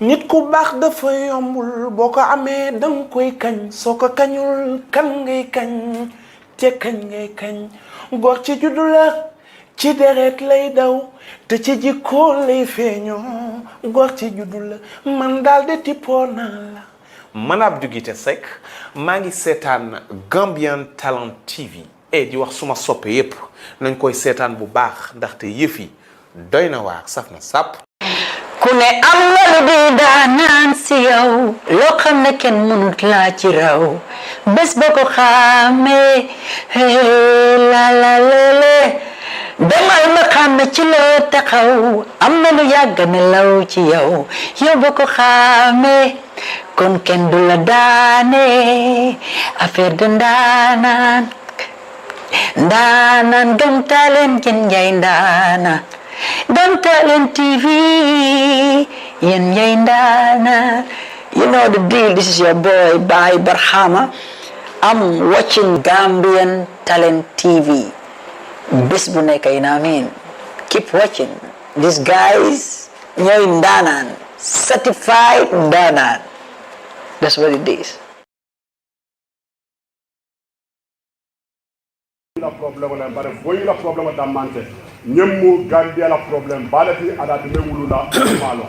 nit ku baax dafa yombul boo ko amee danga koy kañ soo ko kañul kan ngay kañ te kañ ngay kañ góor ci juddu la ci deret lay daw te ci jikko lay feeñoo góor ci juddu la man daal de tippoo naa la. man Abdou Guité Seck maa ngi seetaan Gambian Talent TV di wax suma soppe yépp nañ koy seetaan bu baax ndaxte yëf yi doy na waar saf na sàpp. ku ne am na lu di daanaan si yow loo xam ne kenn mënut laa ci raw bés boo ko xamee la la lele demal ma xam ci loo taxaw am na lu yàgg ne law ci yow yow boo ko xamee kon kenn du la daane affaire de ndaanaan ndaanaan Gam Talent jën njay ndaanaan Gam Talent TV yen njay ndaanaan. You know the deal. This is your boy Bai Barhama. I'm watching Gambian Talent TV. Bés bu nekk yi na amin. Keep watching. These guys ñooy ndaanaan certified ndaanaan. That's what it is. La problème la bare foyi la problème da mante ñemmu Gambia la problème balati ada de wulula malo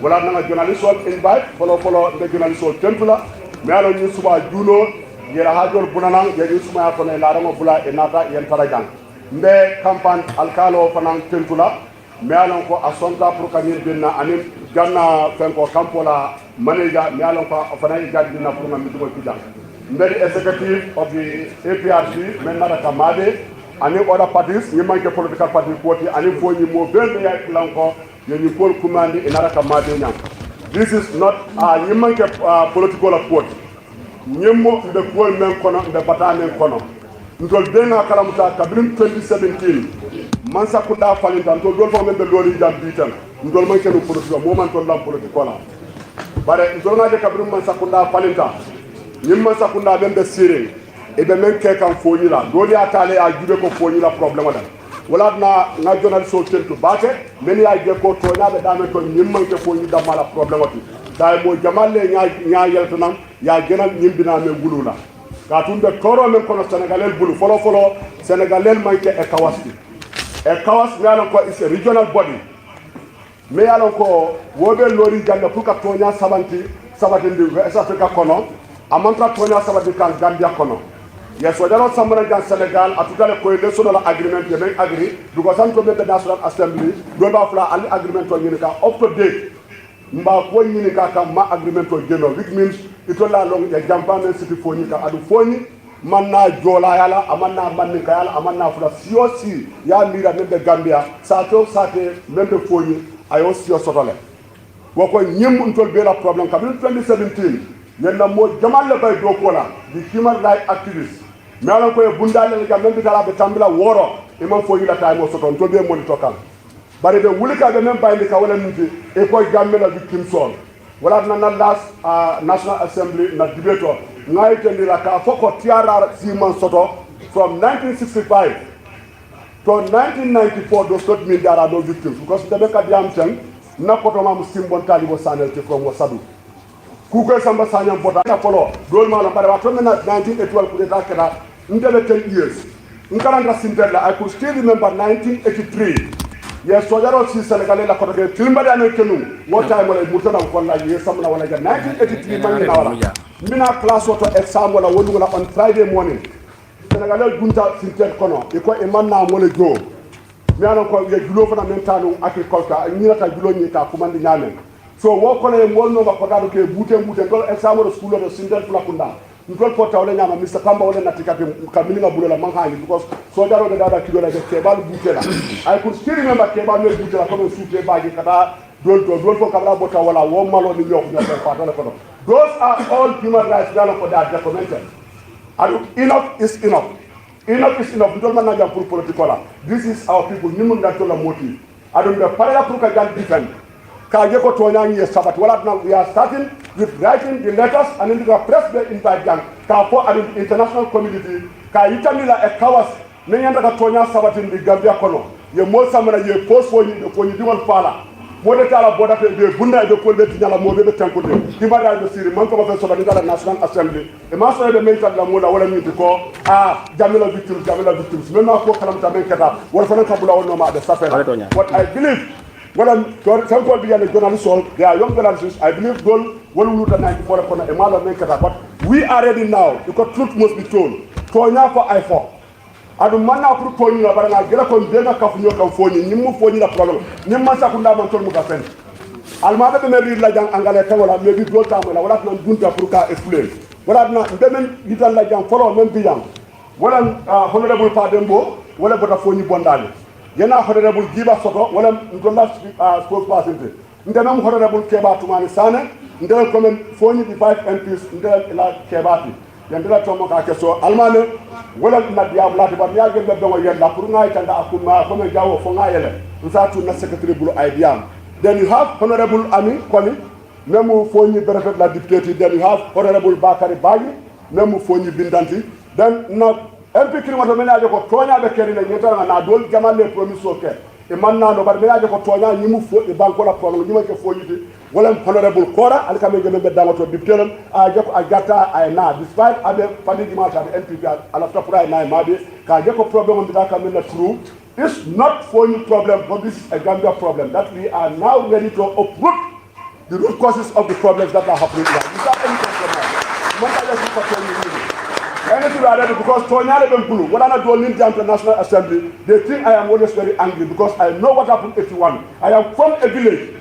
wala na journalist wal invite follow de journalist wal templa mais alors ñu suba juno yera hajol bunana yeri suma ko ne la rama bula e nata yen tarajan mbe campagne alkalo fanan templa mais alors ko asonta pour kanir benna anim ganna fenko campola manager mais alors ko fanan gadina pour ngam mi ko tijan very executive of the APRC, Menara Kamade, and other parties, you might get political party party, and if you move very long, you pull command in Nara Kamade. This is not you might get political party. You move the poor men corner, the battalion corner. Until then, Kalamuta, Kabin 2017, Mansakunda Falintan, to go from the Lord Jam Beaton, Until Mankan political moment to Lam political. But Zona de Kabin Mansakunda Falintan. Nimma sakunda ben be sire e be men ke kan foni la doli atale a jube ko foni la problème dal wala na journal so tentu bate men ya je ko to na be dame to nimma ke foni da mala problème ti day mo jamalle nya yelto nam ya genal nyimbina men bulula ka tumbe toro men kono sénégalais bulu folo sénégalais manke e kawas yalla ko is a regional body me yalla ko wobe lori janda pour ka tonya sabati ndi West Africa kono amantra tonya sabati kan Gambia kono yes wadaro samana jan Senegal atutale ko national agreement ye men agree because am to be the National Assembly do ba fla ali agreement to yini ka up to date mba ko yini ka kam ma agreement to geno which means itola long ya jampane city foni ka adu foni manna jola yala amanna manni ka yala amanna fla COC ya mira men de Gambia sa to sate men de foni ayo sio sotole wako nyem untol be la problem ka 2017 yenna mo jamal la bay do ko la di human rights activist mais ala ko e bundale le gambe dala be tambila woro e man fo yila tay mo soton to be mo li tokal bare de wulika be men bayndi ka wala nti e ko gambe la victim sol wala na last National Assembly na debato ngay tendi la ka foko tiara si man soto from 1965 to 1994 those not mean there are no victims because the be ka diam tan na ko to mam simbon talibo sanel te from wasadu kuko samba sanyam bota na polo dol mala bare wa to mena 1981 coup d'état keda ndele 10 years nkaranga sinterla I could still remember 1983 yes sojaro si senegalais la ko de timbali ane kenu wota mo le mutana ko la yes samna wala ja 1983 man na wala mina class auto exam wala wolu wala on Friday morning senegalais gunta sinter kono e ko e manna mo le jo mi anon ko ye julo fana men tanu agriculture ni nata julo ni ta ko mandi nyamen so wo ko le molno ba ko dado ke bute dol exam school do sinter flakunda ntol ko tawle nyama Mr. Kamba wala natikate kamini nga bulo la manhali because so daro de dada kilo la de kebal butela I could still remember kebal no butela ko suute baaji kata dol ko kabla bota wala wo malo ni yok na ko fatale ko those are all human rights dalo ko da documented and enough is enough ntol man na jam pour political la this is our people ni mun da to la moti adon be parela pour ka jan defend ka je ko tonya ni sabat wala now we are starting with writing the letters and in the press the invite gang ka for an international community ka itamila e kawas ne nyanda ka tonya sabat in the Gambia kono ye mo samana ye post for ni dimon fala mode tala bodate be bunda be kolbe tinyala mo be tankude himada be siri man ko ba so ba dala national assembly e ma so be mental la mola wala nyiti ko jamila victims même na ko kalam ta men kata wala fa ka bula wonno ma de safela what I believe wala some call be journalists all they are young journalists I believe goal wala luta 94 ko na e mala men kata but we are ready now because truth must be told to nya ko I for adu manna pour toni la baranga gela ko denga kafu nyoka foni nyimmu foni la problème nyimma sakunda man tol mu ka fen alma be me rir la jang angale tan wala me bi do tam wala wala nan dunta pour ka explain wala na demen dital la jang folo même bi jang wala honorable Padembo wala bota foni bondale yana honorable Giba Soto wala ndolla sport pasinte ndemam honorable Keba Tumani Sane ndel ko men foni di 5 MPs ndel la Kebati yandira tomo ka keso almane wala na diam lati ba ya gel be yella pour ngay tanda akuma ko me jawo fo ngayele nsatu na secretary bulu ay diam then you have honorable Ami Koli memu foni berefet la deputy then you have honorable Bakari Bagi memu foni bindanti then na MP kirima to menaje ko tonya be keri le nyeta na dol jamale promise o ke e manna no bar menaje ko tonya nyimu fo e banko la problème nyima ke foni wala honorable Kora alkame gebe be dangoto diptelon a jeko a gata ay na despite abe fadi di mata NPP ala topra na mabe ka jeko problem on data kamena true it's not for you problem but this is a Gambia problem that we are now ready to uproot the root causes of the problems that are happening here without any compromise anything we are ready because Tonyale Bempulu when I do in the International Assembly they think I am always very angry because I know what happened 81 I am from a village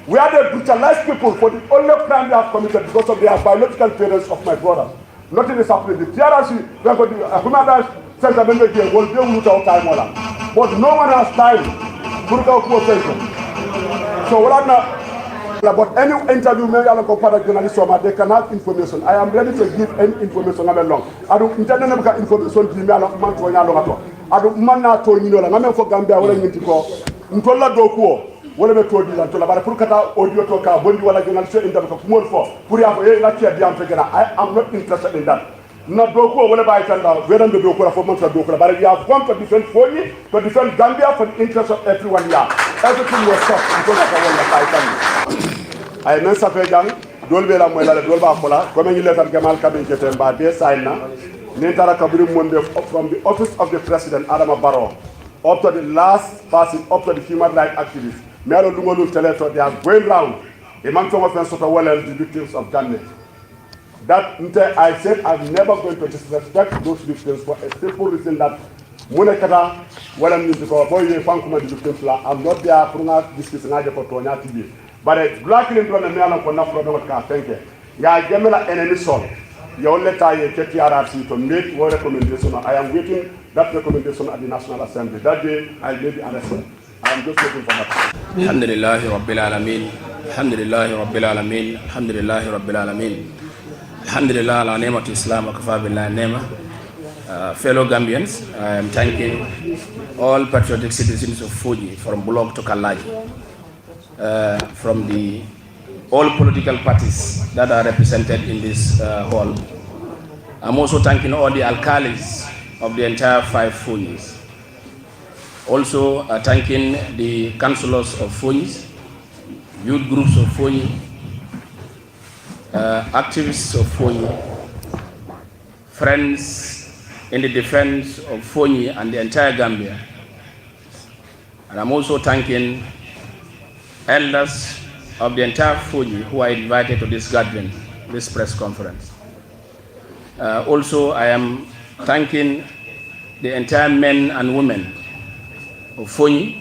we are the brutalized people for the only crime they have committed because of their biological parents of my brother. Nothing is happening. The TRC, we are going to human rights center will be able to time but no one has time to go to so what about any interview maybe I go para journalist they can have information. I am ready to give any information along. I don't intend to information to me along man to along. I don't man na to you know la for Gambia wala nyinti ko ntola dokuo wala be todi la to la bara pour kata audio to ka bondi wala journalist indal ko mo fo pour ya ko e la tia diam fe gana I am not interested in that na doko wala bay tan la wedan be doko la fo man ta doko la bara ya come to defend for you to defend Gambia for the interest of everyone here everything was stopped because of wala bay tan ay men sa fe jang dol be la moy la dol ba fola ko men letal gamal kabin kete ba de sayna ni tara kabri monde from the office of the president Adama Barrow up to the last person up to the human rights activists Melo Lungolu Teleto, they are going round. A man from offense of the victims of damage. That I said I'm never going to disrespect those victims for a simple reason that Munekata, well, I'm music or boy, the victims, I'm not there for discussing for Tonya TV. But it's black in the Melo for not problem with thank you. Ya Gemela enemy son. You only tie a KTRC to make one recommendation. I am waiting that recommendation at the National Assembly. That day I may be arrested. I'm just looking for that. Alhamdulillah Rabbil Alameen. Alhamdulillah Rabbil Alameen. Alhamdulillah Rabbil Alameen. Alhamdulillah ala ni'mat Islam wa kafa billahi ni'ma. Fellow Gambians, I am thanking all patriotic citizens of Fuji from Bulok to Kalaji, from the all political parties that are represented in this hall. I'm also thanking all the alcalis of the entire 5 Fujis. Also thanking the councillors of Fuji, youth groups of Fuji, activists of Fuji, friends in the defense of Fuji and the entire Gambia. And I'm also thanking elders of the entire Fuji who are invited to this gathering, this press conference. Also, I am thanking the entire men and women of Fuji.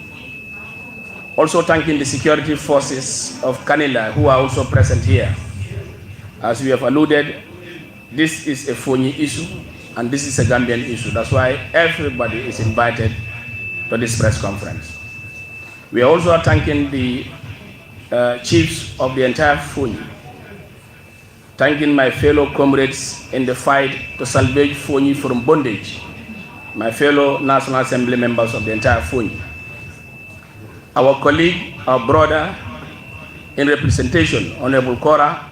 Also thanking the security forces of Kanila who are also present here. As we have alluded, this is a Fuji issue and this is a Gambian issue. That's why everybody is invited to this press conference. We are also thanking the chiefs of the entire Fuji, thanking my fellow comrades in the fight to salvage Fuji from bondage, my fellow National Assembly members of the entire Fuji, our colleague, our brother in representation, Honorable Kora.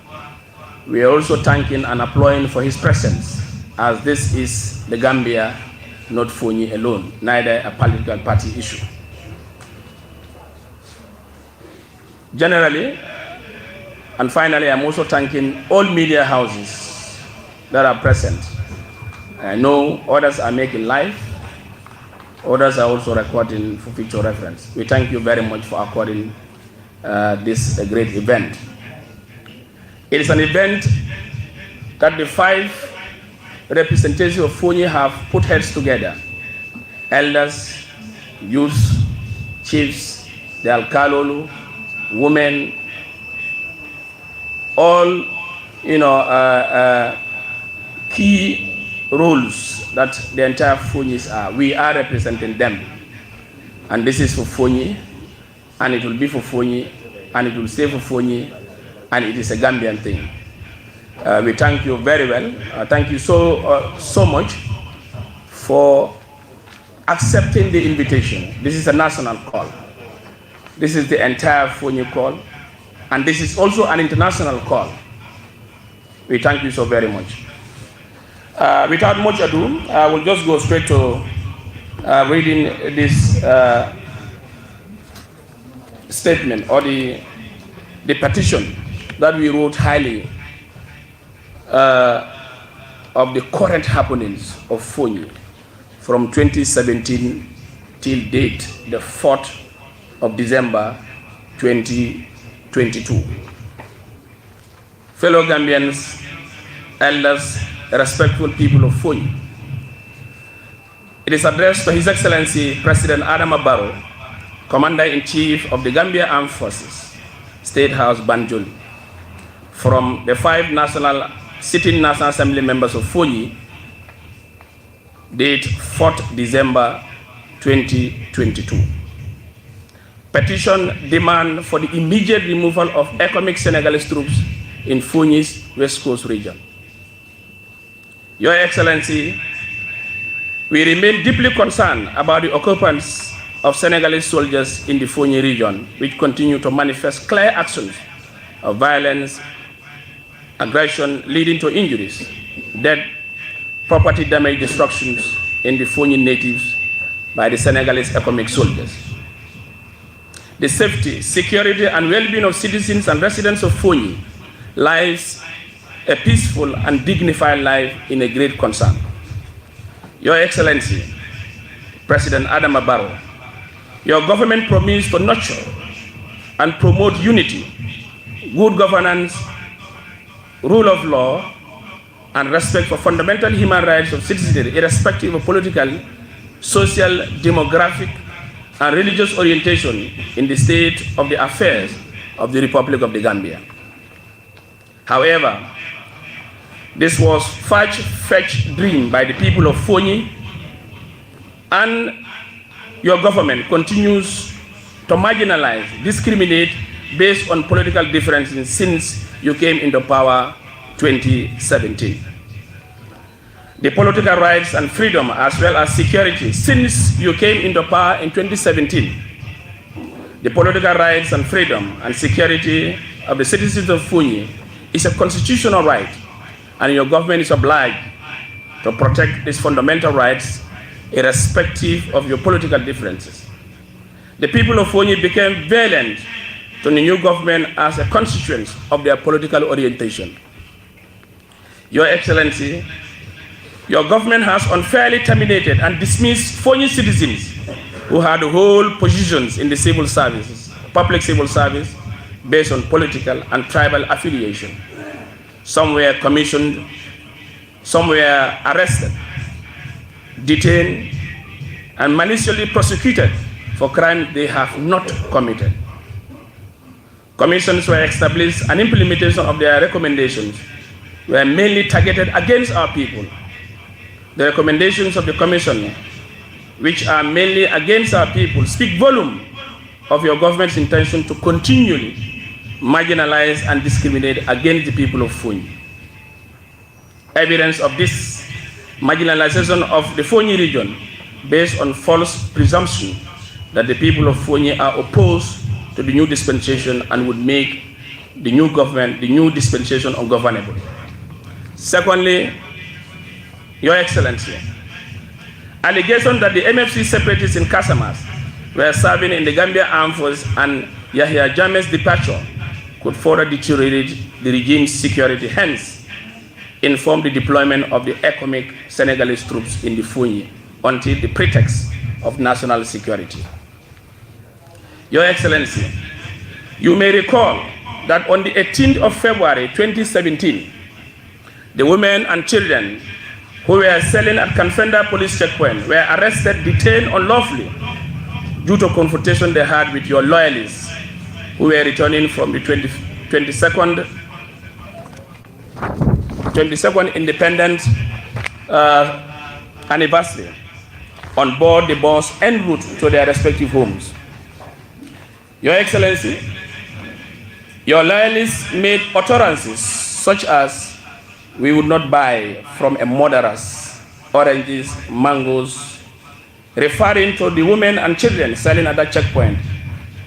We are also thanking and applauding for his presence, as this is the Gambia, not Fuji alone, neither a political party issue. generally. And finally, I'm also thanking all media houses that are present. I know others are making live, others are also recording for future reference. We thank you very much for according this great event. It is an event that the 5 representatives of Fonyi have put heads together: elders, youths, chiefs, the Alkalolu, women, all key roles that the entire Fonyis are. We are representing them, and this is for Fonyi, and it will be for Fonyi, and it will stay for Fonyi, and it is a Gambian thing. We thank you very well. Thank you so much for accepting the invitation. This is a national call. This is the entire Fonyi call, and this is also an international call. We thank you so very much. Without much ado, I will just go straight to reading this statement, or the petition that we wrote highly of the current happenings of Fonyi from 2017 till date, the 4th of December 2022. Fellow Gambians, elders, respectful people of Fonyi, it is addressed to His Excellency President Adama Barrow, Commander-in-Chief of the Gambia Armed Forces, State House, Banjul, from the 5 sitting National Assembly members of Fonyi, date 4th December 2022. Petition demand for the immediate removal of economic Senegalese troops in Fonyi's West Coast region. Your Excellency, we remain deeply concerned about the occupants of Senegalese soldiers in the Fonyi region, which continue to manifest clear actions of violence, aggression leading to injuries, death, property damage, destructions in the Fonyi natives by the Senegalese economic soldiers. The safety, security, and well-being of citizens and residents of Fonyi lies a peaceful and dignified life in a great concern. Your Excellency, President Adama Barrow, your government promised to nurture and promote unity, good governance, rule of law, and respect for fundamental human rights of citizens, irrespective of political, social, demographic, and religious orientation in the state of the affairs of the Republic of the Gambia. However, this was far-fetched dream by the people of Fonyi, and your government continues to marginalize, discriminate based on political differences since you came into power 2017. The political rights and freedom as well as security since you came into power in 2017. The political rights and freedom and security of the citizens of Fonyi is a constitutional right, and your government is obliged to protect these fundamental rights irrespective of your political differences. The people of Fonyi became violent to the new government as a consequence of their political orientation. Your Excellency, your government has unfairly terminated and dismissed Fonyi citizens who had hold positions in the civil services, public civil service, based on political and tribal affiliation. Some were commissioned, some were arrested, detained, and maliciously prosecuted for crimes they have not committed. Commissions were established, and implementation of their recommendations were mainly targeted against our people. The recommendations of the Commission, which are mainly against our people, speak volume of your government's intention to continually marginalize and discriminate against the people of Fonyi. Evidence of this marginalization of the Fonyi region based on false presumption that the people of Fonyi are opposed to the new dispensation and would make the new government, the new dispensation, ungovernable. Secondly, Your Excellency, allegation that the MFC separatists in Casamas were serving in the Gambia Armed Forces, and Yahya Jammeh's departure could further deteriorate the regime's security, hence inform the deployment of the economic Senegalese troops in the Fonyi until the pretext of national security. Your Excellency, you may recall that on the 18th of February 2017, the women and children who were selling at Kanfenda police checkpoint were arrested, detained unlawfully due to confrontation they had with your loyalists who were returning from the 22nd independence anniversary on board the bus en route to their respective homes. Your Excellency, your loyalists made utterances such as, "We would not buy from a murderers oranges, mangoes," referring to the women and children selling at that checkpoint,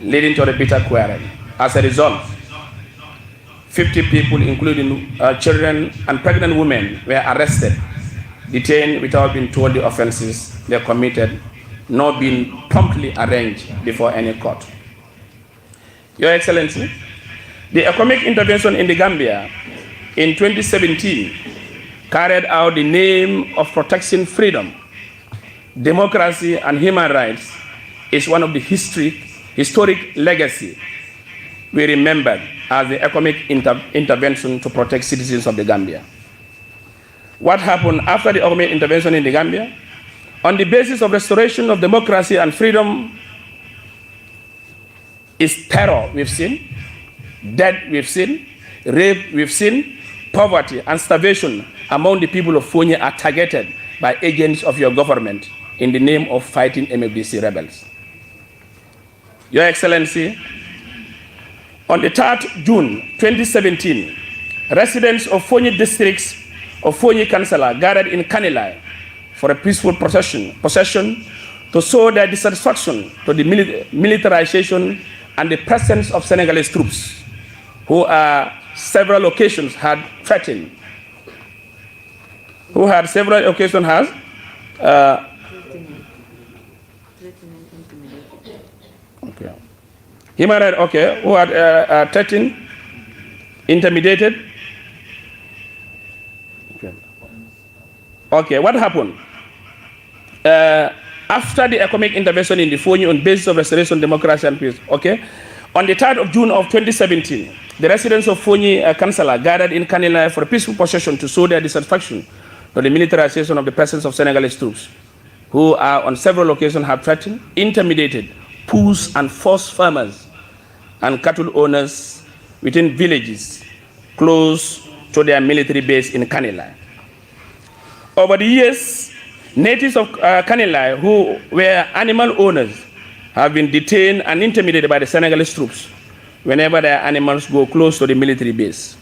leading to a bitter quarrel. As a result, 50 people, including children and pregnant women, were arrested, detained without being told the offenses they committed, nor being promptly arraigned before any court. Your Excellency, the economic intervention in the Gambia in 2017 carried out the name of protecting freedom, democracy, and human rights is one of the historic legacy we remembered as the economic intervention to protect citizens of the Gambia. What happened after the economic intervention in the Gambia? On the basis of restoration of democracy and freedom is terror we've seen, death we've seen, rape we've seen, poverty and starvation among the people of Fonyi are targeted by agents of your government in the name of fighting MFDC rebels. Your Excellency, on the 3rd June 2017, residents of Fonyi districts of Fonyi Councillor gathered in Kanilai for a peaceful procession to show their dissatisfaction to the militarization and the presence of Senegalese troops, who several occasions had threatened, who had threatened, intimidated. Okay, what happened? After the economic intervention in the Fonyi on basis of restoration, democracy, and peace, okay? On the 3rd of June of 2017, the residents of Fonyi Councillor gathered in Kanilai for a peaceful procession to show their dissatisfaction to the militarization of the presence of Senegalese troops, who on several occasions have threatened, intimidated, pushed, and forced farmers and cattle owners within villages close to their military base in Kanilai. Over the years, natives of Kanilai who were animal owners have been detained and intimidated by the Senegalese troops whenever their animals go close to the military base.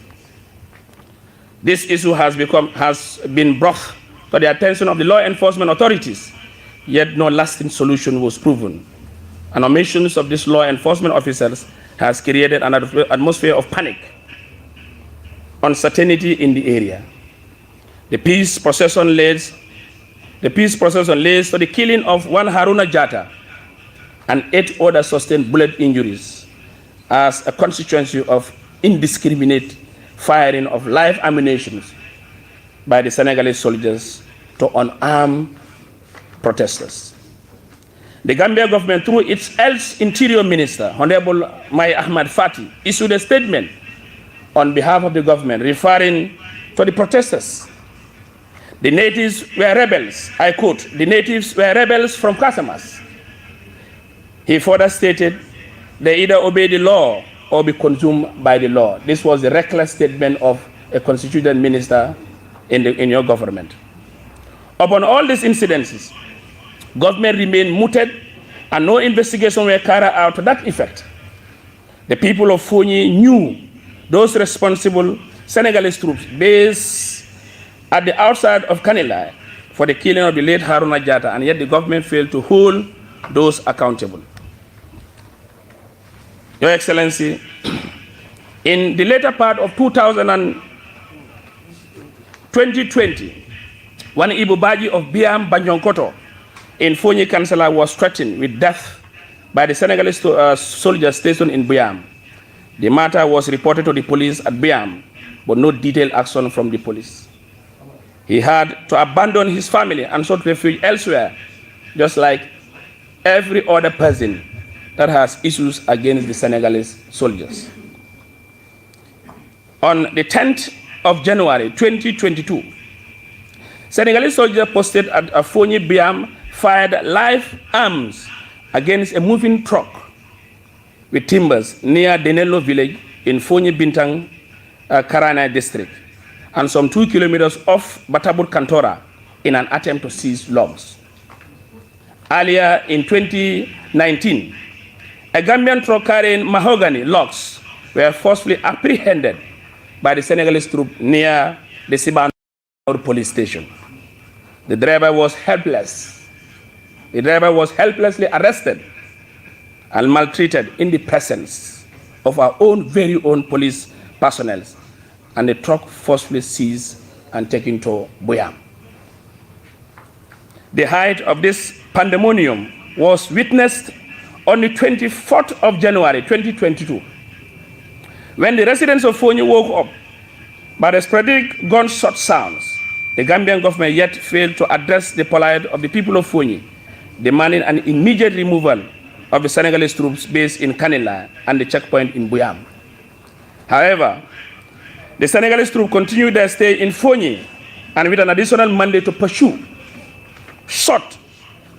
This issue has been brought to the attention of the law enforcement authorities, yet no lasting solution was proven. And omissions of these law enforcement officers has created an atmosphere of panic, uncertainty in the area. The peace procession leads to the killing of one Haruna Jatta and 8 others sustained bullet injuries as a consequence of indiscriminate firing of live ammunition by the Senegalese soldiers to unarmed protesters. The Gambia government, through its Interior Minister, Honorable Mai Ahmad Fati, issued a statement on behalf of the government referring to the protesters. The natives were rebels. I quote, "The natives were rebels from Casamas." He further stated, "They either obey the law or be consumed by the law." This was the reckless statement of a constituted minister in your government. Upon all these incidences, government remained muted and no investigation were carried out to that effect. The people of Fonyi knew those responsible Senegalese troops based at the outside of Kanilai for the killing of the late Haruna Jatta, and yet the government failed to hold those accountable. Your Excellency, in the later part of 2020, one Ibu Baji of Biam Banjonkoto in Fonyi Councillor was threatened with death by the Senegalese soldiers stationed in Buyam. The matter was reported to the police at Buyam, but no detailed action from the police. He had to abandon his family and sought refuge elsewhere, just like every other person that has issues against the Senegalese soldiers. On the 10th of January 2022, Senegalese soldiers posted at Afoni Biam fired live arms against a moving truck with timbers near Denelo village in Fonyi Bintang, Karana district, and some 2 kilometers off Batabur Kantora in an attempt to seize logs. Earlier in 2019, a Gambian truck carrying mahogany logs were forcefully apprehended by the Senegalese troops near the Siban police station. The driver was helpless. The driver was helplessly arrested and maltreated in the presence of our own very own police personnel, and the truck forcefully seized and taken to Buyam. The height of this pandemonium was witnessed on the 24th of January 2022, when the residents of Fonyi woke up by the sporadic gunshot sounds. The Gambian government yet failed to address the plight of the people of Fonyi, demanding an immediate removal of the Senegalese troops based in Kanila and the checkpoint in Buyam. However, the Senegalese troops continued their stay in Fonyi, and with an additional mandate to pursue, shoot,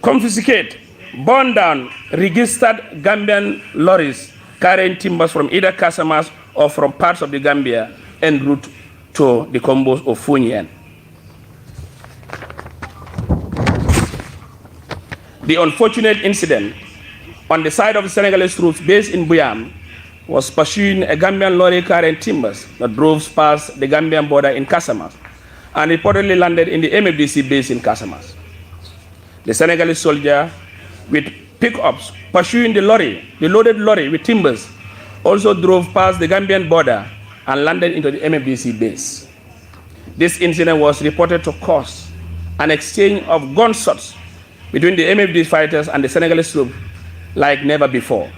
confiscate, burn down registered Gambian lorries carrying timbers from either Casamas or from parts of the Gambia en route to the combos of Fonyi. The unfortunate incident on the side of the Senegalese troops based in Buyam was pursuing a Gambian lorry carrying timbers that drove past the Gambian border in Casamas and reportedly landed in the MFDC base in Casamas. The Senegalese soldier with pickups pursuing the loaded lorry with timbers, also drove past the Gambian border and landed into the MFDC base. This incident was reported to cause an exchange of gunshots between the MFD fighters and the Senegalese troops like never before.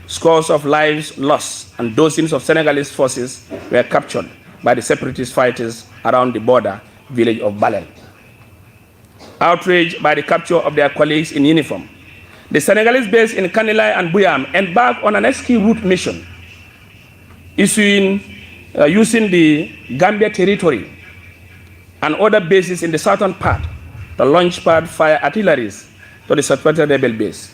Scores of lives lost and dozens of Senegalese forces were captured by the separatist fighters around the border village of Balel. Outraged by the capture of their colleagues in uniform, the Senegalese base in Kanilai and Buyam embarked on an escape route mission, using the Gambia territory and other bases in the southern part to launch pad fire artilleries to the suspected rebel base.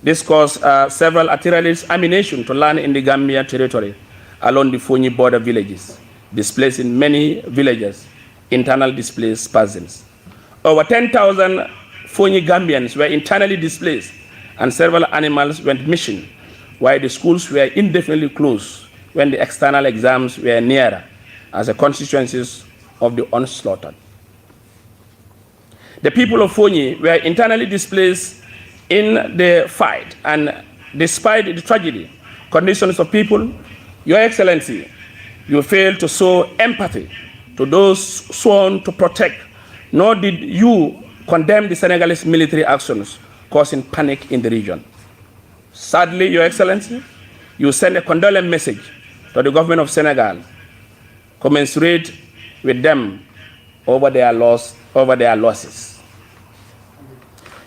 This caused several artillery's ammunition to land in the Gambia territory along the Fonyi border villages, displacing many villagers, internal displaced persons. Over 10,000 Fonyi Gambians were internally displaced, and several animals went missing, while the schools were indefinitely closed when the external exams were nearer as a consequence of the onslaught. The people of Fonyi were internally displaced in the fight, and despite the tragedy conditions of people, Your Excellency, you failed to show empathy to those sworn to protect, nor did you condemn the Senegalese military actions causing panic in the region. Sadly, Your Excellency, you sent a condolence message to the government of Senegal, commensurate with them over their losses.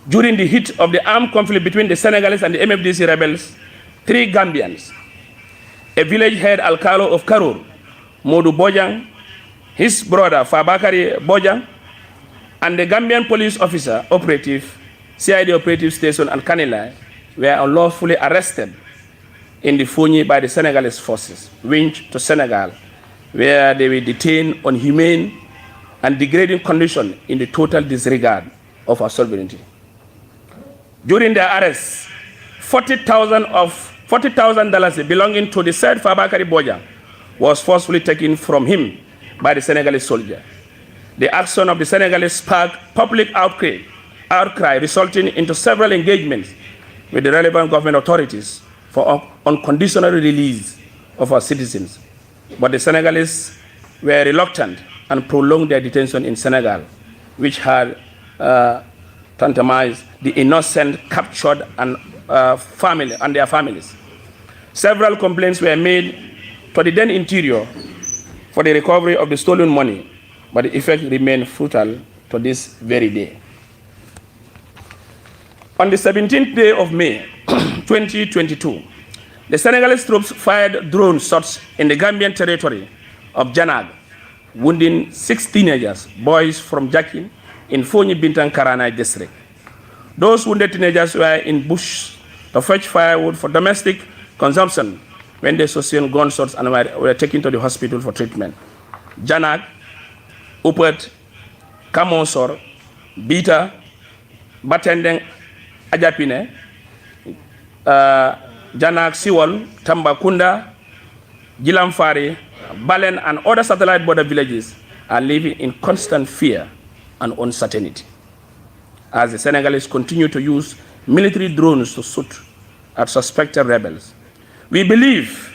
During the heat of the armed conflict between the Senegalese and the MFDC rebels, 3 Gambians, a village head Alcalo of Karur, Modu Bojang, his brother Fabakari Bojang, and the Gambian police officer operative, CID operative station and Kanilai, were unlawfully arrested in the Fonyi by the Senegalese forces, winch to Senegal, where they were detained on inhumane and degrading conditions in the total disregard of our sovereignty. During their arrest, $40,000 belonging to the said Fabakari Bojang was forcefully taken from him by the Senegalese soldier. The action of the Senegalese sparked public outcry, resulting into several engagements with the relevant government authorities for unconditional release of our citizens. But the Senegalese were reluctant and prolonged their detention in Senegal, which had tantamized the innocent captured and family and their families. Several complaints were made to the then Interior for the recovery of the stolen money, but the effect remained futile to this very day. On the 17th day of May, 2022, the Senegalese troops fired drone shots in the Gambian territory of Janag, wounding 6 teenagers, boys from Jakin, in Fonyi Bintang Karanai district. Those wounded teenagers were in bush to fetch firewood for domestic consumption when they sustained gunshots and were taken to the hospital for treatment. Janag, Upet, Kamonsor, Bita, Batendeng, Ajapine, Janag Siwol, Tambakunda, Gilamfari, Balen, and other satellite border villages are living in constant fear and uncertainty as the Senegalese continue to use military drones to shoot at suspected rebels. We believe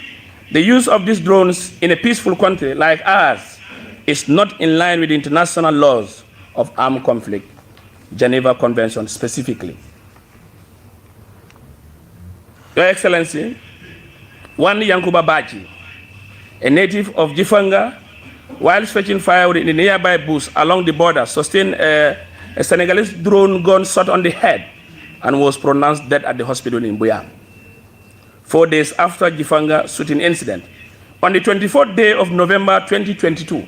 the use of these drones in a peaceful country like ours is not in line with international laws of armed conflict, Geneva Convention specifically. Your Excellency, one Yankuba Baji, a native of Jifanga, while fetching firewood in the nearby bush along the border, sustained a Senegalese drone gun shot on the head and was pronounced dead at the hospital in Buyam. 4 days after Jifanga shooting incident, on the 24th day of November 2022,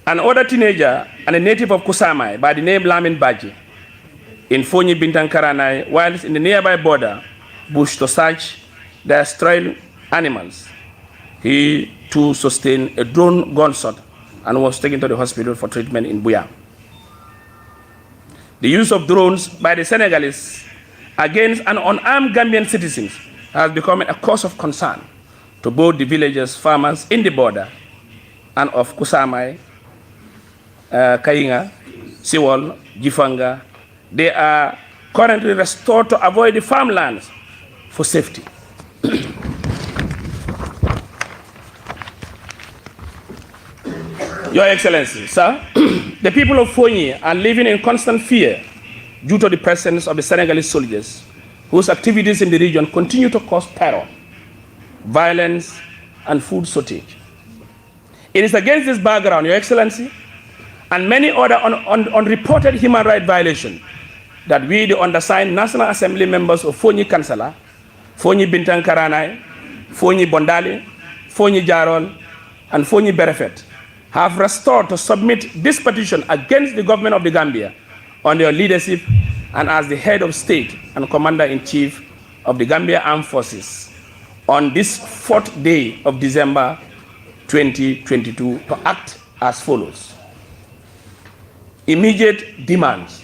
an older teenager and a native of Kusamai by the name Lamin Baji in Fonyi Bintang Karanai, whilst in the nearby border bush to search their strayed animals, he too sustained a drone gunshot and was taken to the hospital for treatment in Buyam. The use of drones by the Senegalese against an unarmed Gambian citizens has become a cause of concern to both the villagers, farmers in the border, and of Kusamai, Kainga, Siwol, Jifanga. They are currently restored to avoid the farmlands for safety. Your Excellency, sir, the people of Fonyi are living in constant fear due to the presence of the Senegalese soldiers, whose activities in the region continue to cause terror, violence, and food shortage. It is against this background, Your Excellency, and many other unreported human rights violations that we, the undersigned National Assembly members of Fonyi Kansala, Fonyi Bintang Karanai, Fonyi Bondali, Fonyi Jarol, and Fonyi Berefet, have restored to submit this petition against the government of the Gambia on their leadership and as the head of state and commander-in-chief of the Gambia Armed Forces on this 4th day of December 2022 to act as follows. Immediate demands.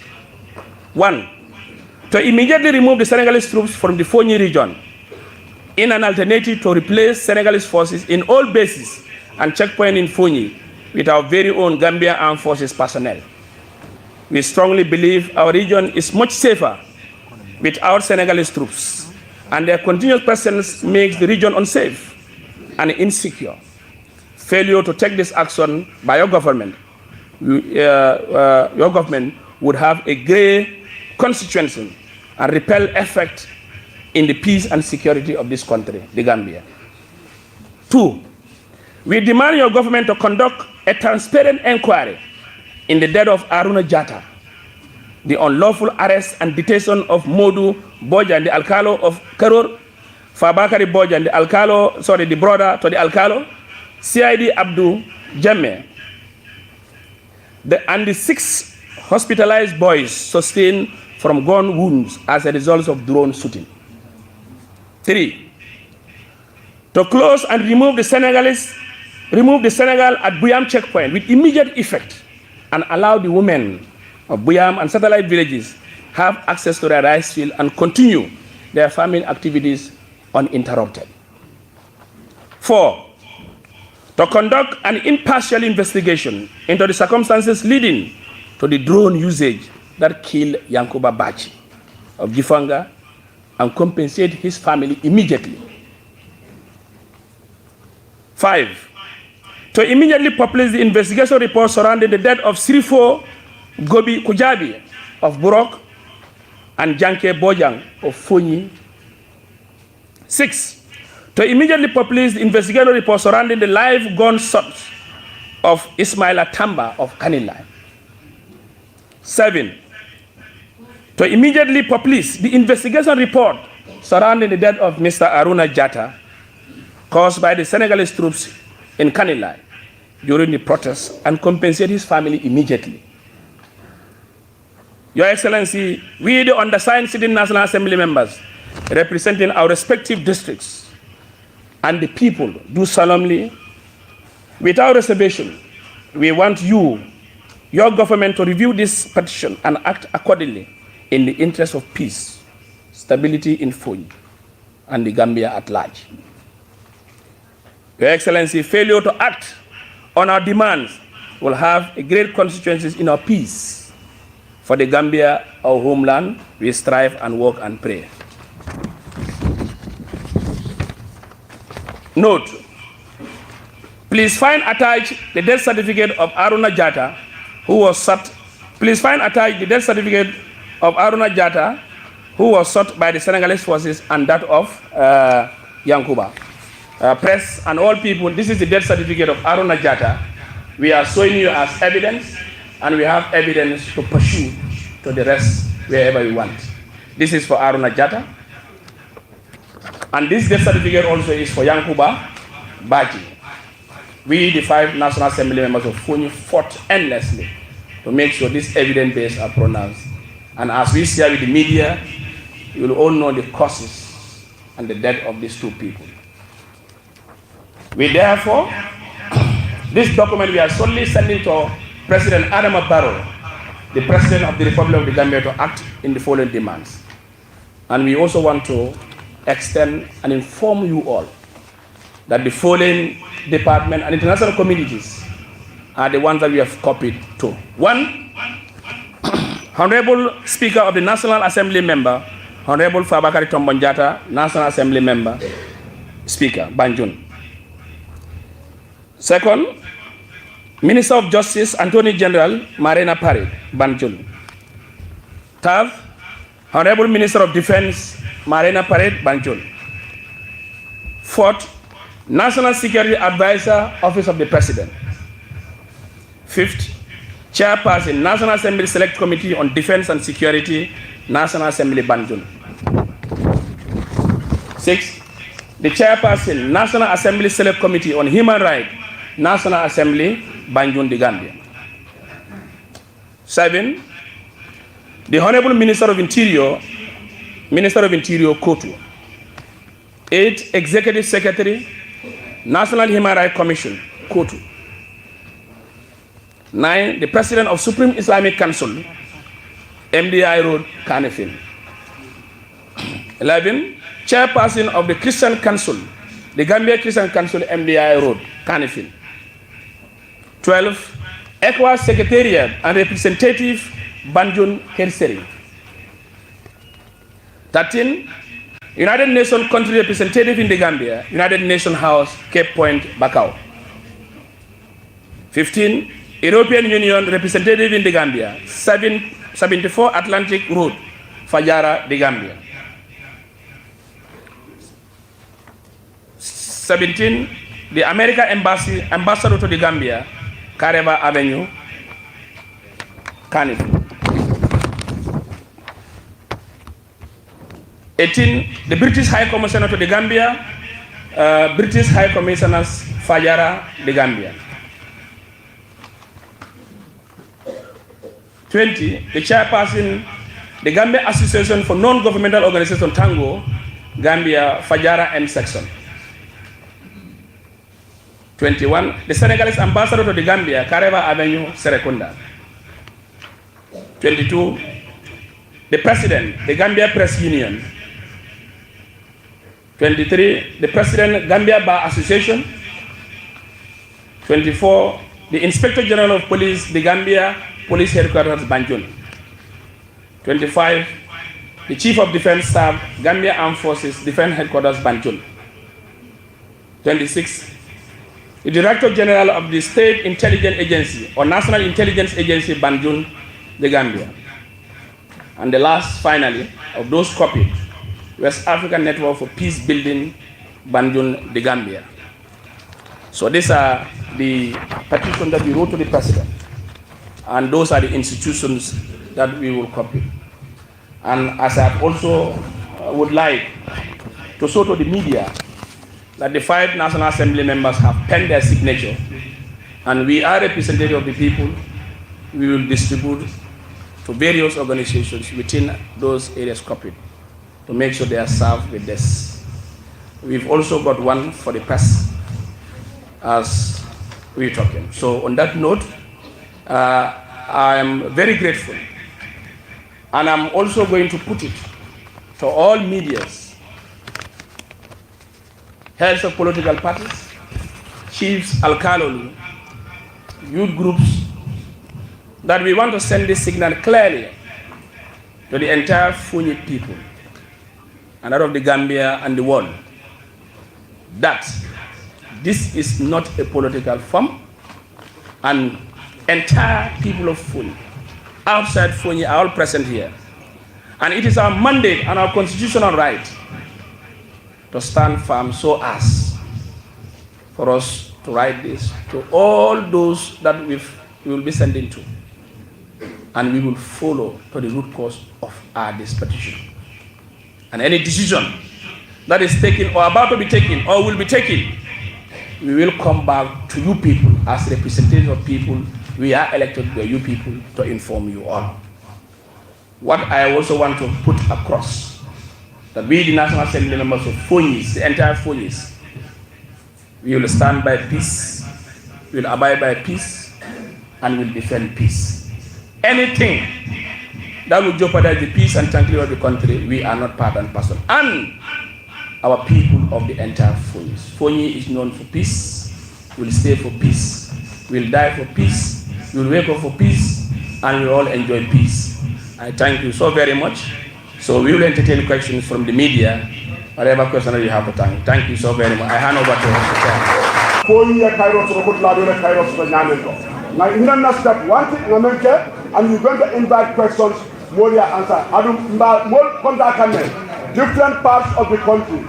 1. To immediately remove the Senegalese troops from the Fonyi region in an alternative to replace Senegalese forces in all bases and checkpoints in Fonyi with our very own Gambia Armed Forces personnel. We strongly believe our region is much safer without Senegalese troops, and their continuous presence makes the region unsafe and insecure. Failure to take this action by your government would have a grave consequence and repel effect in the peace and security of this country, the Gambia. 2. We demand your government to conduct a transparent inquiry in the death of Aruna Jata, the unlawful arrest and detention of Modu Bojan, the Alcalo of Karur, Fabakari Bojan, the brother to the Alcalo, CID Abdul Jammeh, and the 6 hospitalized boys sustained from gun wounds as a result of drone shooting. 3. To close and remove the Senegal at Buyam checkpoint with immediate effect and allow the women of Buyam and satellite villages have access to their rice field and continue their farming activities uninterrupted. 4. To conduct an impartial investigation into the circumstances leading to the drone usage that killed Yankuba Bachi of Jifanga and compensate his family immediately. 5. To immediately publish the investigation report surrounding the death of Sirifo Gobi Kujabi of Burok and Janke Bojang of Fonyi. 6. To immediately publish the investigatory report surrounding the live gunshots of Ismail Atamba of Kanilai. 7. To immediately publish the investigation report surrounding the death of Mr. Aruna Jatta caused by the Senegalese troops in Kanilai during the protests and compensate his family immediately. Your Excellency, we, the undersigned sitting National Assembly members, representing our respective districts and the people, do solemnly, without reservation, we want you, your government, to review this petition and act accordingly in the interest of peace, stability in Fonyi, and the Gambia at large. Your Excellency, failure to act on our demands will have a great consequences in our peace. For the Gambia, our homeland, we strive and work and pray. Note, please find attached the death certificate of Aruna Jatta, who was shot. Please find attached the death certificate of Aruna Jatta, who was shot by the Senegalese forces, and that of Yankuba. Press and all people, this is the death certificate of Aruna Jatta. We are showing you as evidence, and we have evidence to pursue to the rest wherever we want. This is for Aruna Jatta. And this death certificate also is for Yankuba Baji. We, the 5 National Assembly members of Fonyi, fought endlessly to make sure these evidence base are pronounced. And as we share with the media, you will all know the causes and the death of these 2 people. We therefore, this document we are solely sending to President Adama Barrow, the President of the Republic of the Gambia, to act in the following demands. And we also want to extend and inform you all that the following department and international communities are the ones that we have copied to. 1, Honorable Speaker of the National Assembly Member, Honorable Fabakary Tombong Jatta, National Assembly Member, Speaker, Banjul. 2nd, Minister of Justice, Attorney General, Marina Parry, Banjul. 3rd, Honorable Minister of Defense, Marina Parry, Banjul. 4th, National Security Advisor, Office of the President. 5th, Chairperson, National Assembly Select Committee on Defense and Security, National Assembly, Banjul. 6th, the Chairperson, National Assembly Select Committee on Human Rights, National Assembly, Banjul, the Gambia. 7, the Honorable Minister of Interior, Kotu. 8, Executive Secretary, National Human Rights Commission, Kotu. 9, the President of Supreme Islamic Council, MDI Road, Kanifing. 11, Chairperson of the Christian Council, the Gambia Christian Council, MDI Road, Kanifing. 12, ECOWAS Secretariat and Representative, Banjul, Kerseri. 13, United Nations Country Representative in the Gambia, United Nations House, Cape Point, Bakau. 15, European Union Representative in the Gambia, 74 Atlantic Road, Fajara, the Gambia. 17, the American Ambassador to the Gambia, Kareba Avenue, Kanifing. 18, the British High Commissioner to the Gambia, British High Commissioners, Fajara, the Gambia. 20, the Chairperson, the Gambia Association for Non-Governmental Organization, Tango, Gambia, Fajara M Section. 21, the Senegalese Ambassador to the Gambia, Kareba Avenue, Serekunda. 22, the President, the Gambia Press Union. 23, the President, Gambia Bar Association. 24, the Inspector General of Police, the Gambia Police Headquarters, Banjul. 25, the Chief of Defense Staff, Gambia Armed Forces, Defense Headquarters, Banjul. 26, the Director General of the State Intelligence Agency or National Intelligence Agency, Banjul, the Gambia. And the last, finally, of those copied, West African Network for Peace Building, Banjul, the Gambia. So these are the petitions that we wrote to the president. And those are the institutions that we will copy. And as I also would like to show to the media that the 5 National Assembly members have penned their signature, and we are representative of the people. We will distribute to various organizations within those areas copied to make sure they are served with this. We've also got one for the press as we're talking. So on that note, I am very grateful, and I'm also going to put it to all medias, heads of political parties, chiefs, alkaloli, youth groups, that we want to send this signal clearly to the entire Funyi people and out of the Gambia and the world, that this is not a political form, and entire people of Funyi, outside Funyi, are all present here. And it is our mandate and our constitutional right to stand firm so as for us to write this to all those that we will be sending to. And we will follow to the root cause of this petition. And any decision that is taken or about to be taken or will be taken, we will come back to you people as representatives of people. We are elected by you people to inform you all. What I also want to put across, that we, the National Assembly members of Funyis, the entire Funyis, we will stand by peace, we will abide by peace, and will defend peace. Anything that will jeopardize the peace and tranquility of the country, we are not part and parcel. And our people of the entire Funyis. Funyi is known for peace, will stay for peace, will die for peace, will wake up for peace, and we will all enjoy peace. I thank you so very much. So we will entertain questions from the media, whatever question that you have to thank. Thank you so very much. I hand over to Mr. Chair. And we're going to invite questions, more answer. Different parts of the country.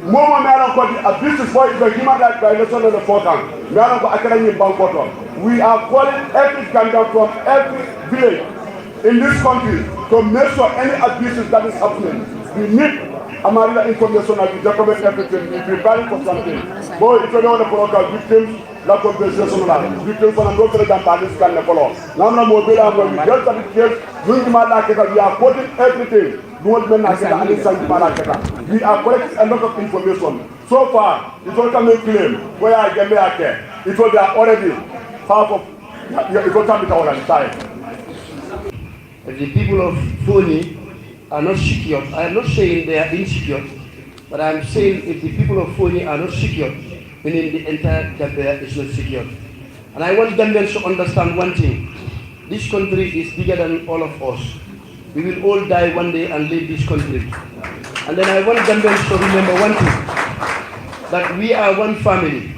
This is why the human rights violation in the foreground. We are calling every Gambian from every village in this country to make sure any abuses that is happening. We need Amarila information and we document everything. We prepare for something. Boy, if you know the program, victims, la compensation la. Victims for the local campaigns can follow. Now, no more bill and we just have the case. We are quoting everything. We are collecting a lot of information. So far, it will come and claim where I get there. It will be already half of it will come with our time. The people of Funyi are not secure. I am not saying they are insecure, but I am saying if the people of Funyi are not secure, meaning the entire Gambia is not secure. And I want Gambians to understand one thing. This country is bigger than all of us. We will all die one day and leave this country. And then I want Gambians to remember one thing, that we are one family.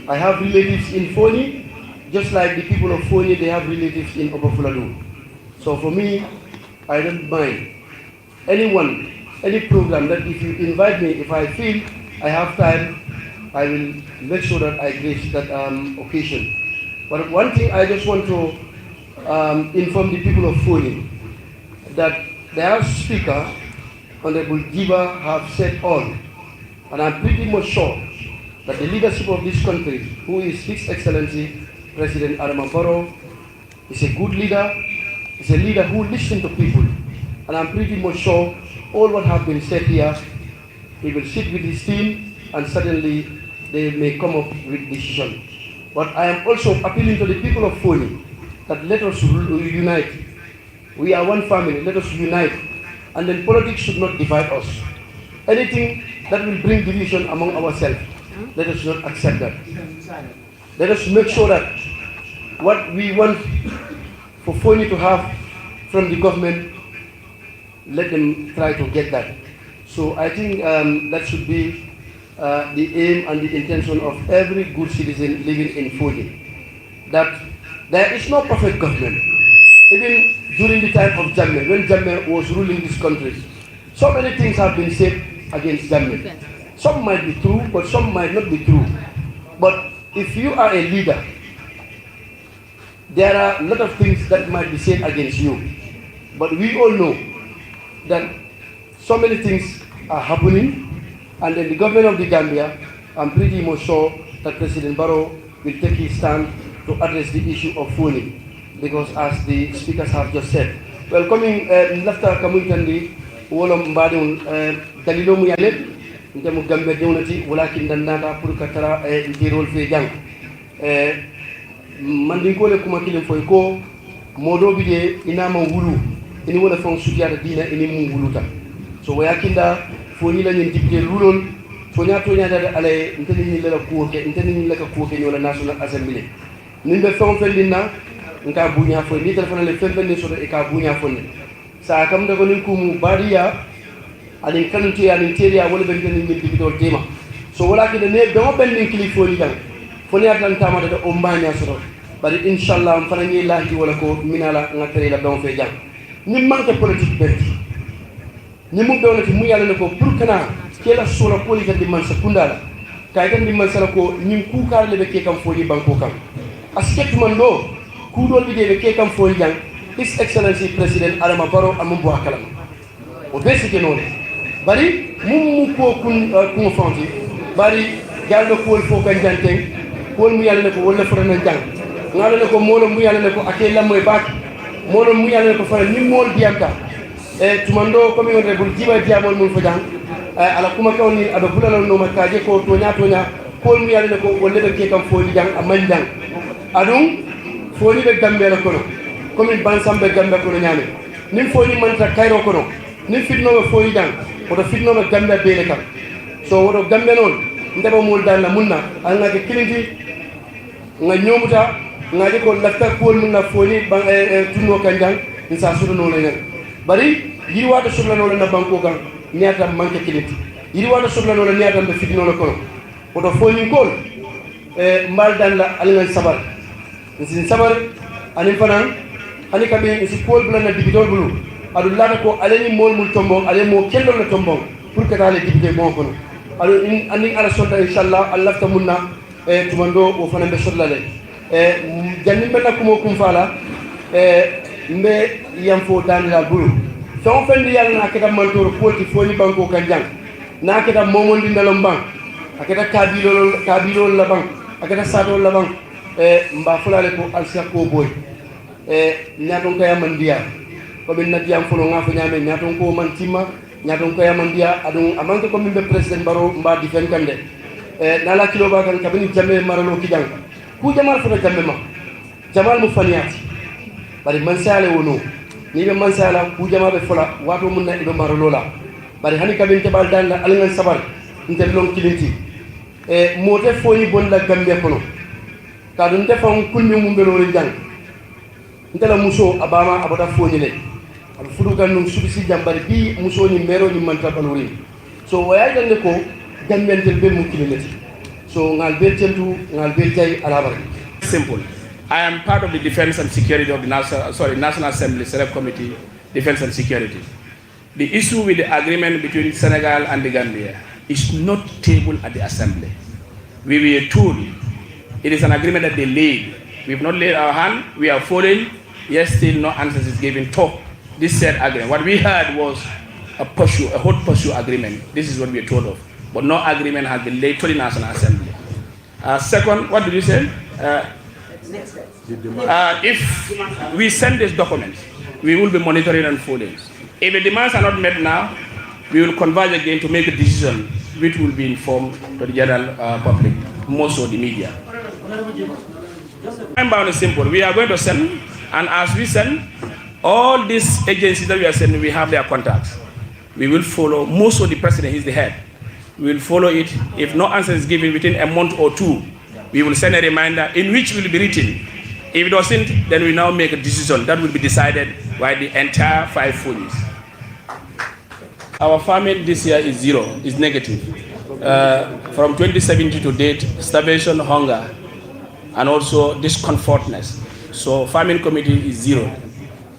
I have relatives in Funyi, just like the people of Funyi, they have relatives in Obafuladu. So for me, I don't mind. Anyone, any program that if you invite me, if I feel I have time, I will make sure that I grace that occasion. But one thing I just want to inform the people of Funyi, that their speaker, Honorable Giba, have said all. And I'm pretty much sure that the leadership of this country, who is His Excellency President Adama Barrow, is a good leader, is a leader who listens to people. And I'm pretty much sure all what have been said here, he will sit with his team and suddenly they may come up with decision. But I am also appealing to the people of Funyi that let us unite. We are one family, let us unite. And then politics should not divide us. Anything that will bring division among ourselves, let us not accept that. Let us make sure that what we want for Funyi to have from the government, let them try to get that. So I think that should be the aim and the intention of every good citizen living in Funyi. That there is no perfect government. Even during the time of Jammeh, when Jammeh was ruling this country. So many things have been said against Jammeh. Some might be true, but some might not be true. But if you are a leader, there are a lot of things that might be said against you. But we all know that so many things are happening, and then the government of the Gambia, I'm pretty much sure that President Barrow will take his stand to address the issue of phoning, because as the speakers have just said. Well, coming lafta kamuntandi wolom mbadun dalilo mu yale ndemu Gambia dewnati walakin dandata pour katara ndirol fe jang mandingole kuma kilim foy ko modo bije inama wulu ini wala fon sutiyata dina ini mu wuluta so wayakinda foni la nyen dipte lulol fonya tonya da ale nteni ni la ko ke nteni ni la ko ke nyola national assembly nimbe fon fendina nka bunya fo ni telefon le fendini so e ka bunya fo ni sa kam da ko nin kumu badiya alin kanunti alin teriya wala ben nteni ni dipte tema so walakin ne do ben ni kilifo ni jang foni atan tamade da o mbanya so bari inshallah am fana ni lahi wala ko minala ngatre la don fe jang ni manke politique ben ni mu donati mu yalla ne ko pour kana kela sola politique di man sa kundala kay tan di man sala ko ni ku kar le be ke kam foni banko kam askek man do ku dol bi de ke kam foni jang his excellency president Adama Barrow am bo akalam o besi ke non bari mu ko kun fonti bari galdo ko fo kan janteng ko mu yalla ne ko wala fana jang ngalo ne ko molo mu yalla ne ko ake lamoy bak molo mu yalla ne ko fara ni mol diamta tumando comme on rebul jiba diamol mun fojang ala kuma kawni ado bulala no makaje ko tonya ko mu yalla ne ko wolle be ke kam foli jang amanjang adum foli be gambe la kono comme ban sambe gambe kono nyame nim foli man ta kayro kono nim fitno be foli jang o do fitno be gambe be le kam so wodo gambe non ndeba mol dal la munna alna ke kilinti nga nyomuta ngaji ko lafta ko mun na foni bang tunno kanjang insa suru no la bari yiri wada surla no na banko kan niata manke kiliti yiri wada surla no niata be fitno la kono o do foni kol mbal dan la alngan sabar sin sabar ani fanan ani kabe si kol bla na dibidol bulu adu lata ko aleni mol mul tombo ale mo kello la tombo pour que dale dibide bon kono adu ani ala sonta inshallah allah ta munna tumando o fanan be surla le janni benna kumo kum fala mbe yamfo danila bulu son fendi yalla na keta mantor poti foni banko kanjang na keta momondi ndalom bang aketa kabilo la bang aketa sado la bang mba fulale ko alsia ko boy nyaton ko yamandia ko bin nati am fulo ngafo nyame nyaton ko man timma nyaton ko yamandia adun amanke ko min be president Barrow mba difen kande nala kilo ba kan kabini jamme maralo kijang ku jamal fota jamme ma jamal mu faniyati bari man sale wono ni be man sala ku jama be fola wato mun na ibe maralo la bari hani kabin te bal dan la alngan sabar inte long kilinti mote foni bon la gambe kono ka dun te fam kulmi mum be lori jang inte la muso abama abota foni le am fudu kan num subisi jambari bi muso ni mero ni man tabalori so waya jande ko gambe tel be mu kilinati so ngal be tentu ngal be tay ala bar Simple. I am part of the Defense and Security of the National Assembly Select Committee, Defense and Security. The issue with the agreement between Senegal and the Gambia is not tabled at the Assembly. We were told it is an agreement that they laid. We have not laid our hand, we are following, yet still no answers is given to this said agreement. What we heard was a hot pursuit agreement. This is what we are told of. But no agreement has been laid to the National Assembly. Second, what did you say? If we send this document, we will be monitoring and following. If the demands are not met now, we will converge again to make a decision which will be informed to the general public, more so the media. Time bound is simple. We are going to send, and as we send, all these agencies that we are sending, we have their contacts. We will follow, more so the president is the head. We will follow it. If no answer is given within a month or two, we will send a reminder in which will be written. If it doesn't, then we now make a decision that will be decided by the entire 5 folies. Our famine this year is zero, is negative. From 2017 to date, starvation, hunger, and also discomfortness. So famine committee is zero.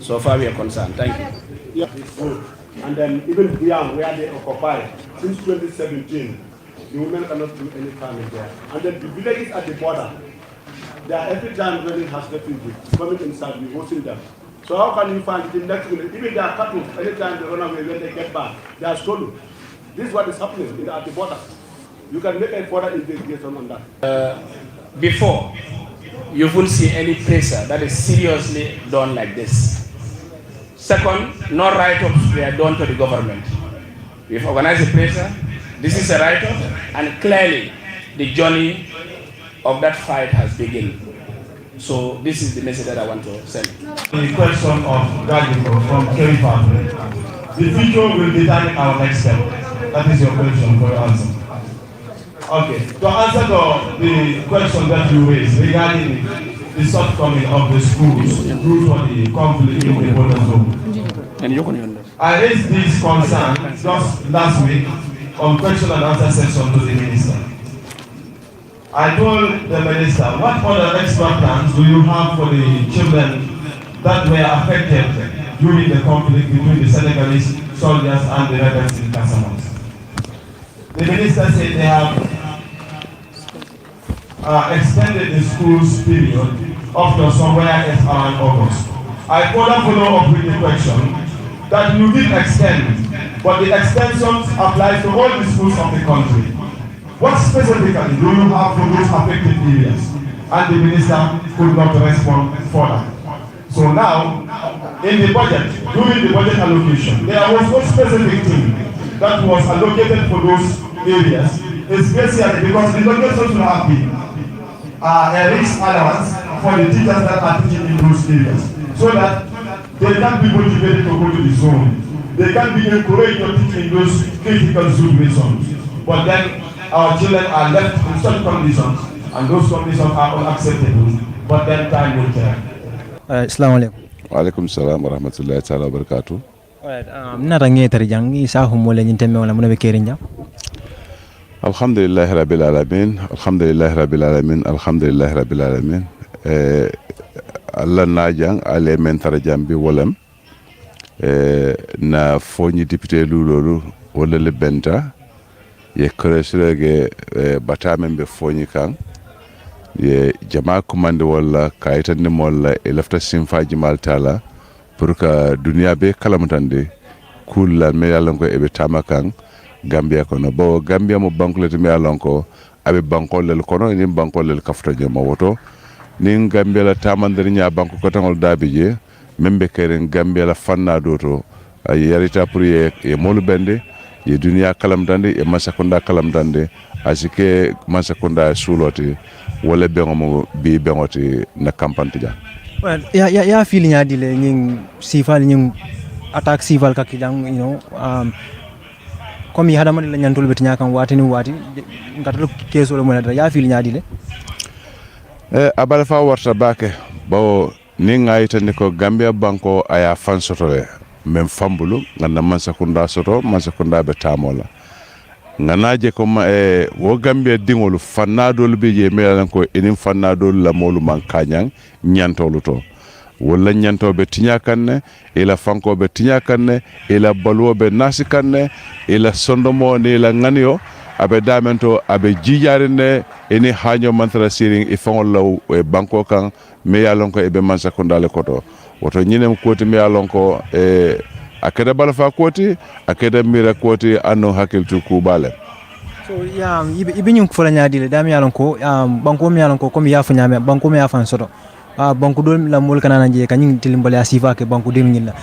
So far we are concerned. Thank you. Yeah, it's good. And then even beyond where they occupy, since 2017, the women cannot do any farming there. And then the villages at the border, they are every time when it has refugees coming inside, we hosting them. So how can you find the next village? Even their cattle, anytime they run away, when they get back, they are stolen. This is what is happening at the border. You can make a further investigation on that. Before, you won't see any pressure that is seriously done like this. Second, no write-ups were done to the government. We've organized a pressure. This is a write-up, and clearly the journey of that fight has begun. So this is the message that I want to send. The question of Gadigo from Kerry family. The future will determine our next step. That is your question for your answer. Okay. To answer the question that you raised regarding the shortcoming of the schools due to the conflict in the border zone. I raised this concern just last week on question and answer session to the minister. I told the minister, what other expert plans do you have for the children that were affected during the conflict between the Senegalese soldiers and the rebels in Casamance? The minister said they have extended the school's period up to somewhere around August. I follow up with the question that you did extend, but the extensions apply to all the schools of the country. What specifically do you have for those affected areas? And the minister could not respond further. So now, in the budget, during the budget allocation, there was no specific thing that was allocated for those areas, especially because the location should have been a risk allowance for the teachers that are teaching in those areas, so that they can be motivated to go to the zone. They can be encouraged to teach in those critical situations. But then our children are left in such conditions, and those conditions are unacceptable. But then time will tell. Assalamu alaikum. Wa alaikum salam wa rahmatullahi ta'ala wa barakatuh. Alright, nata ngetari jang isa humole nyinteme wala munabe kerinja. Alhamdulillah rabbil alamin, alhamdulillah rabbil alamin, alhamdulillah rabbil alamin. Allah najang ale mentara jambi wolam na fonyi député lulolu wala le benta ye kresrege batamen be fonyi kan ye jama commande wala kayitande molla e lafta simfaji maltala pour que dunia be kalamtande kulla me yalanko e be tamakan Gambia kono bo Gambia mo bankolete me yalanko abe bankolel kono ni bankolel kafta jama woto ni Gambia la tamandere nya banko ko tangol dabije membe keren Gambia la fanna doto ay yarita pour ye molu bende ye dunia kalamtande e masakunda kalamtande asike masakunda suloti wala bengo bi bengoti na kampante ja ya feeling ya dile nying sifal nying attack sifal ka kijang comme yi hadama la nyantul bet nyakan wati ni wati ngatalu keso le mo na ya feeling ya dile abala fa warta bake bawo ni ngayita ni ko Gambia banko aya fan sotole mem fambulu ngana masakunda soto masakunda be tamola nganaje ko wo Gambia dingolu fannadol be je melan ko enim fannadol la molu man kanyang nyantolu to wala nyantobe tinyakanne ila fankobe tinyakanne ila balwobe nasikanne ila sondomo ne ila nganyo abe damento abe jijarine eni hanyo mantra siring ifangol law e banko kan me yalon ko e be mansakunda le koto woto nyinem koti me yalon ko akeda balfa koti akeda mira koti anno hakiltu kubale so ya ibe nyum fola nyaadile dami yalon ko banko mi yalon ko comme ya fa nyame banko mi ya fan soto banko do la mol kanana je kanying tilimbale asifa ke banko dem nyilla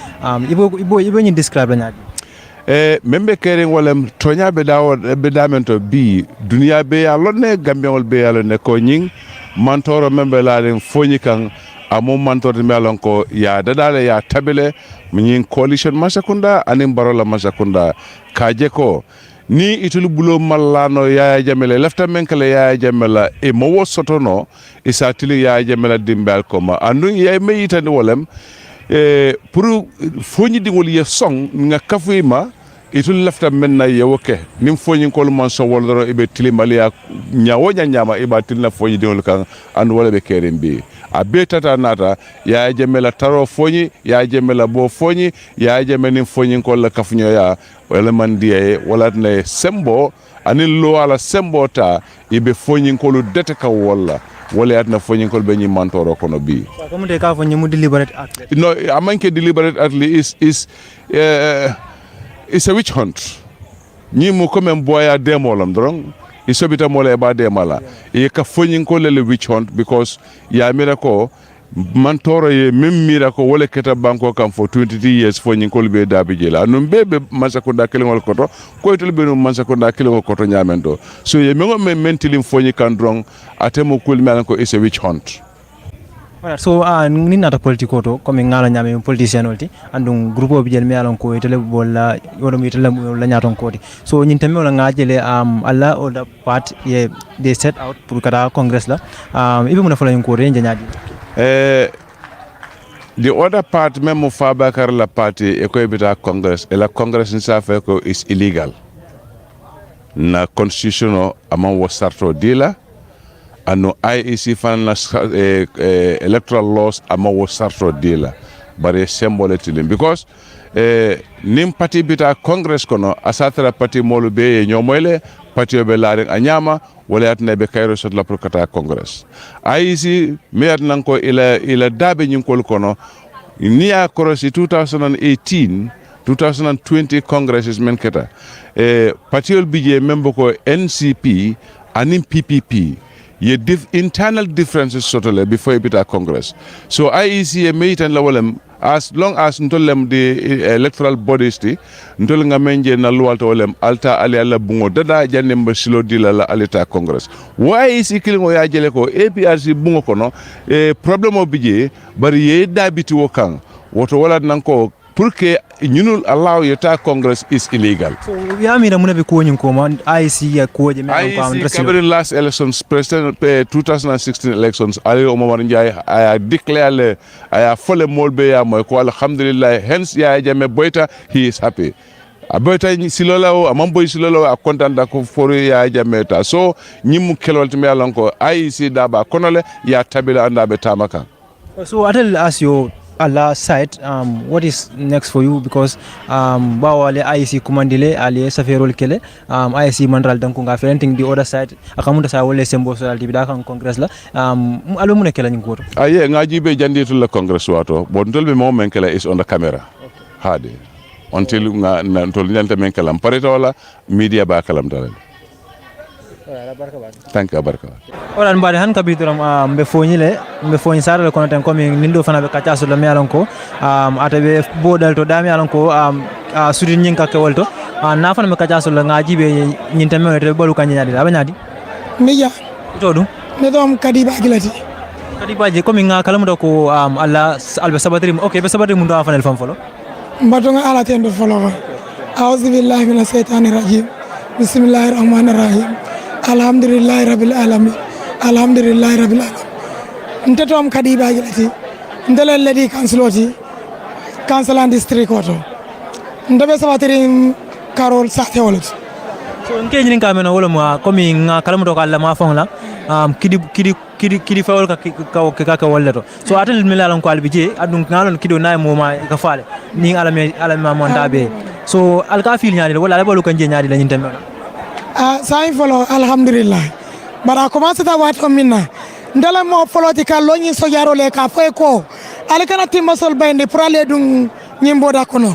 ibo nyi describe la nyaadi membe keren wolem tonya be dawo be damento bi dunia be yalone Gambiol be yalone ko nying mantoro membe la den foni kan amo mantoro melon ko ya dadale ya tabele nyin coalition masakunda anim barola masakunda kaje ko ni itul bulo mallano ya jamele lefta menkale ya jamela e mo wosotono isatili ya jamela dimbal koma andu ya meyitani wolem pour foni dingol ye song nga kafima itul lafta menna yewoke nim foñi kol mon so woloro ibe tilimaliya nyawo nyama iba tilna foñi diol kan and wala be kerim bi a be tata nata ya jemela taro foñi ya jemela bo foñi ya jemeni foñi kol la kafnyo ya wala man diye wala ne sembo anin lo ala sembo ta ibe foñi kolu dete ka wala wala atna foñi kol be ni mantoro kono bi comme de ka foñi mu deliberate act no amanke deliberate at is it's a witch hunt. Ni mu comme boya demolam drong. Isobita mole ba demala. E ka fonyin ko le witch hunt because ya mirako mantoro ye mem mirako wole keta banko kam for 22 years fonyin ko be dabi jela. No bebe masakunda kelingol koto ko to be no masakunda kelingol koto nyamendo. So ye mengo mentilim fonyi kan drong atemo kul melanko is a witch hunt. So ni nata politiko to comme ngala nyame politicien olti andum groupe bi jel mi alon ko tele bolla wodo mi tele la nyaton kodi so nyin tammi wala ngajele alla all the part ye they set out pour kada congress la ibe muna fala ko re nyaadi the other part même Fabakar la party e ko bita congress et la congress ni sa fait ko is illegal na constitution amon wo sarto dila ano IEC fan na electoral laws ama wo sarto dila bare symbol tilim because nim party bita congress kono asatra party molu be nyomoyle party be laare anyama wala atne be kayro sot la prokata congress IEC meat nanko ila dabe nyinkol kono niya korosi 2020 congress is menketa party bije membo ko NCP anim PPP ye internal differences sotole before it a congress so IEC made and lawalem as long as ntolem the electoral bodies ti ntol nga menje na luwalto wolem alta ali alla bungo dada janne mbasilo dila la alita congress IEC kilingo ya jele ko APRC bungo kono problem o bije bari ye dabiti wo kan woto wala nanko pour que ñunul allow yeta congress is illegal so ya mi ramuna be ko ñun ko man IEC ya ko je me ko am the last elections president 2016 elections ali Omar Ndiaye I declare I fole molbe ya moy ko alhamdulillah hence ya jame boyta he is happy aboyta silola o amamboy silola a content da ko for ya jameta so ñim kelolti me alonko IEC daba konole ya tabila anda be tamaka so atel as yo Allah side what is next for you because bawale IEC commandile ali saferol kele IEC mandral donc nga ferenting the other side akamunda sa wole sembo so alti bida kan congress la alo mun kele ngi goto aye ngaji be janditul la congress wato bon tol be mo men kele is on the camera hade until nga tol nyanta men kala pareta wala media ba kalam dalal thank you barka oran mbade han kabituram mbe foñi sare le kono ten comme nindo fana be kacaso le mialon ko atabe bodal to dami alon ko sudi nyinka ke wolto na fana be kacaso le ngaji be nyinte me te balu kanya nyadi aba nyadi meja to dum ne dom kadi ba gilati kadi baje comme nga kala mo ko alla albe sabatri okay be sabatri mu do fana le fam folo mbato nga ala ten do folo a'udhu billahi minash shaitani rajim bismillahir rahmanir rahim alhamdulillahi rabbil alamin alhamdulillahi rabbil alamin ntetom kadi bagilati ndele ledi kansloti kansalan district koto ndebe sabatiri karol sate wolot so nke nyini kamena wala mo komi nga kala mo to kala ma fon la kidi fawol ka walleto so atel milalon ko albije adun ngalon kido nay mo ma ka faale ni alama mo ndabe so alka fil nyaade wala la balu kan je nyaade la nyinta sain folo alhamdulillah bara commence ta wat minna ndala mo foloti ka loñi so yaro le ka fay ko ala kana timma sol bayndi pour aller dum nyimbo da kono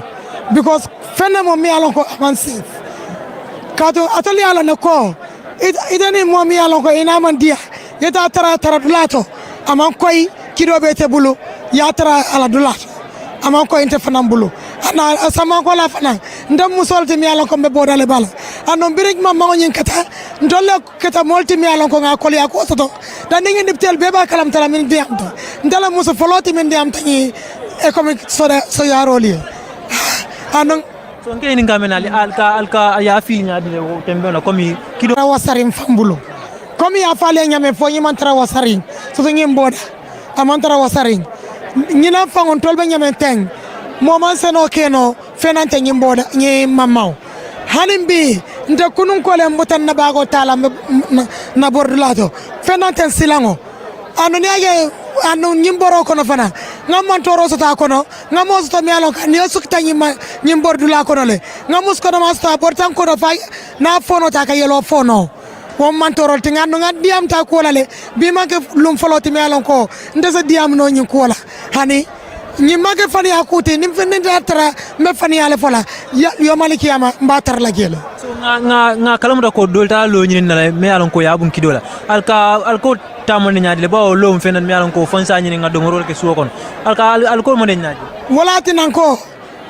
because fenne mo mi alon ko avance kato atali ala ne ko idani mo mi alon ko ina man dia yeta tara dulato aman koy kido be te bulu ya tara ala dulato aman koy inte fanam bulu ana sama ko la fana ndam musolti mi alon ko be bodale bala anon birik ma nyin kata ndolle kata molti mi alon ko nga koli ko soto dan ngi diptel be ba kalam tala min diam to ndala muso foloti min diam tani e comme so yaroli anon so ngeni ngamenali alka ya fi nyaadi le tembe na komi kido wasarim fambulo komi ya fale nyame fo nyi mantra wasarin so ngi mboda amantra wasarin nyina fangon tolbe nyame teng moman seno keno fenante nyi mboda nyi mamaw hanin bi nte kunun kole mbutan na bago tala na bordulato fenanten silango anu niage anu nyimboro kono fana ngam toro sota kono ngam osto mialo ni sukta nyimbordula kono le ngam kono masta portan kono fa na fono ta ka yelo fono won man torol ti ngando ngad diam ta ko le bi ma ke lum foloti mialo ko ndesa diam no nyi ko la hani ni mage fani akuti nim fenne datra me fani ale fola yo maliki ama mbatar la gelo so nga kalam da ko dolta lo nyin na me alon ko yabun kidola alko tamone nyaade le bawo lo fenne me alon ko fonsa nyin nga dongorol ke suwo kon alko mo den nyaade wala tinan ko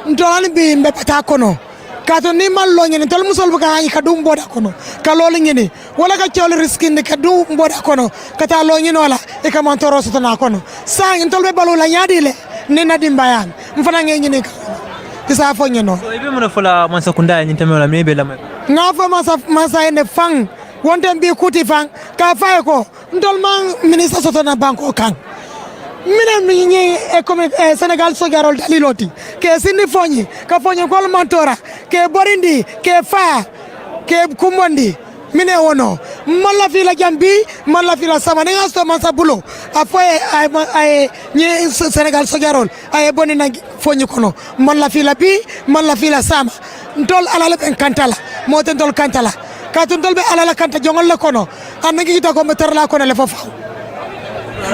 ndolani bi mbe pata kono kato ni mal lo nyin tol musol bu ka ka dum boda kono ka lo nyin wala ka ciol riskin ka dum boda kono kata lo nyin wala e ka man toro sotana kono sa ngin tol be balu la nyaade le nena dimbayan mfana ngenyi ne kisa fo nyeno so ibe mo fola man sakunda nyin tamela me be la nga fo masa ene fang wonde bi kuti fang ka fay ko ndol man ministre sotona banko kan mina minyi comme Sénégal so garol daliloti ke sini fonyi ka fonyi kol mantora ke borindi ke fa ke kumondi mine wono malla fi la jambi malla fi la sama nga sto man sabulo afoye ay ni Sénégal so garol ay boni na fonyi kono malla fi la bi malla fi la sama ndol alala ben kantala mote ndol kantala ka ndol be alala kanta jongol la kono an ngi ta ko meter la kono le fofa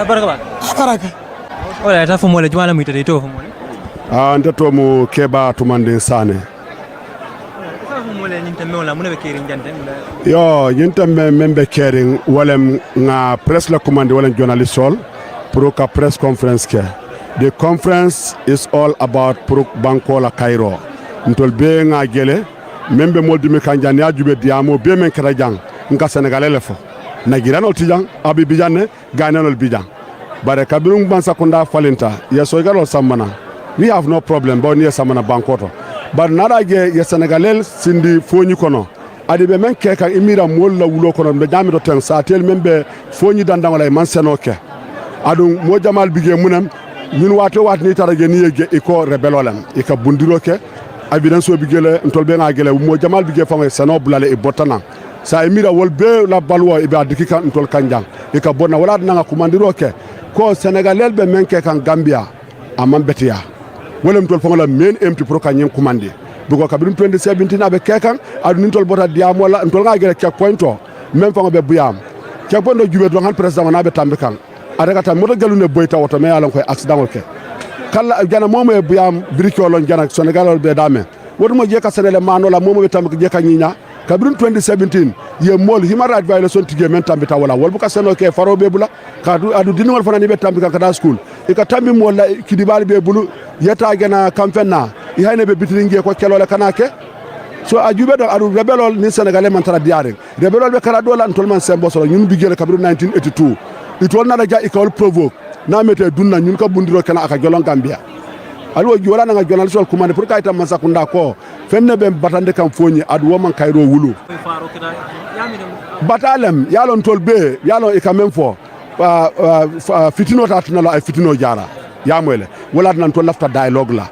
baraka wala ta fo mo le jumala mi tade to fo mo le ndeto mo keba to mande sane yo yintambe membe kering walem nga press la commande wala journalist sol pour ka press conference ke the conference is all about pour banko la Cairo ntol be nga gele membe moldi me kanjani ajube diamo be men kara jang nga sénégalais le fo na giranol tijang abi bijanne gananol bijang bare kabirung ban sakunda falinta yeso garol samana we have no problem bon yes samana bankoto bar narage ye sénégalais sindi foñi kono adi be men ke kan imira mol la wulo kono be jami do ten sa tel membe foñi dandang lay man senoke adu mo jamal bige munam ñun wato wat ni tarage ni yege iko rebelolam ika bundiroke evidence o bigele ntolbe nga gele mo jamal bige fama seno bulale e botana sa imira wol be la balwo e be adiki kan ntol kanjang ika bonna wala nga kumandiroke ko sénégalais be men ke kan Gambia amam betiya wolem tol fongola men empty pro kanyen commande bugo kabirun 2017 abe kekan adu nin tol bota diam wala tol nga gele check point to même fongo be buyam check point do jube do han president na be tambe kan adaka tam moto galune boyta woto me yalon koy accident ke kala jana momo e buyam briko lon jana Sénégal be dame wodo mo je ka senele manola momo be tambe je ka nyinya kabirun 2017 ye mol human rights violation tige men tambe ta wala wol bu ka seno ke faro be bula ka adu dinol fana ni be tambe ka da school e ka tambi mo la kidibal be bulu yeta gena kamfenna i hayne be bitiringe ko kelole kanake so ajube do adu rebelol ni sénégalais man tara diare rebelol be kala do lan tolman sembo so ñun bi gele kabru 1982 itol na ja ikol provoke na mete dunna ñun ka bundiro kana aka jolon Gambia alwo jola na jonal sol commande pour kayta man sakunda ko fenne be batande kam foñi adu woman kayro wulu batalem yalon tolbe yalon e quand même fo fitino tatuna la ay fitino jara yamoyle wala nan to lafta dialogue la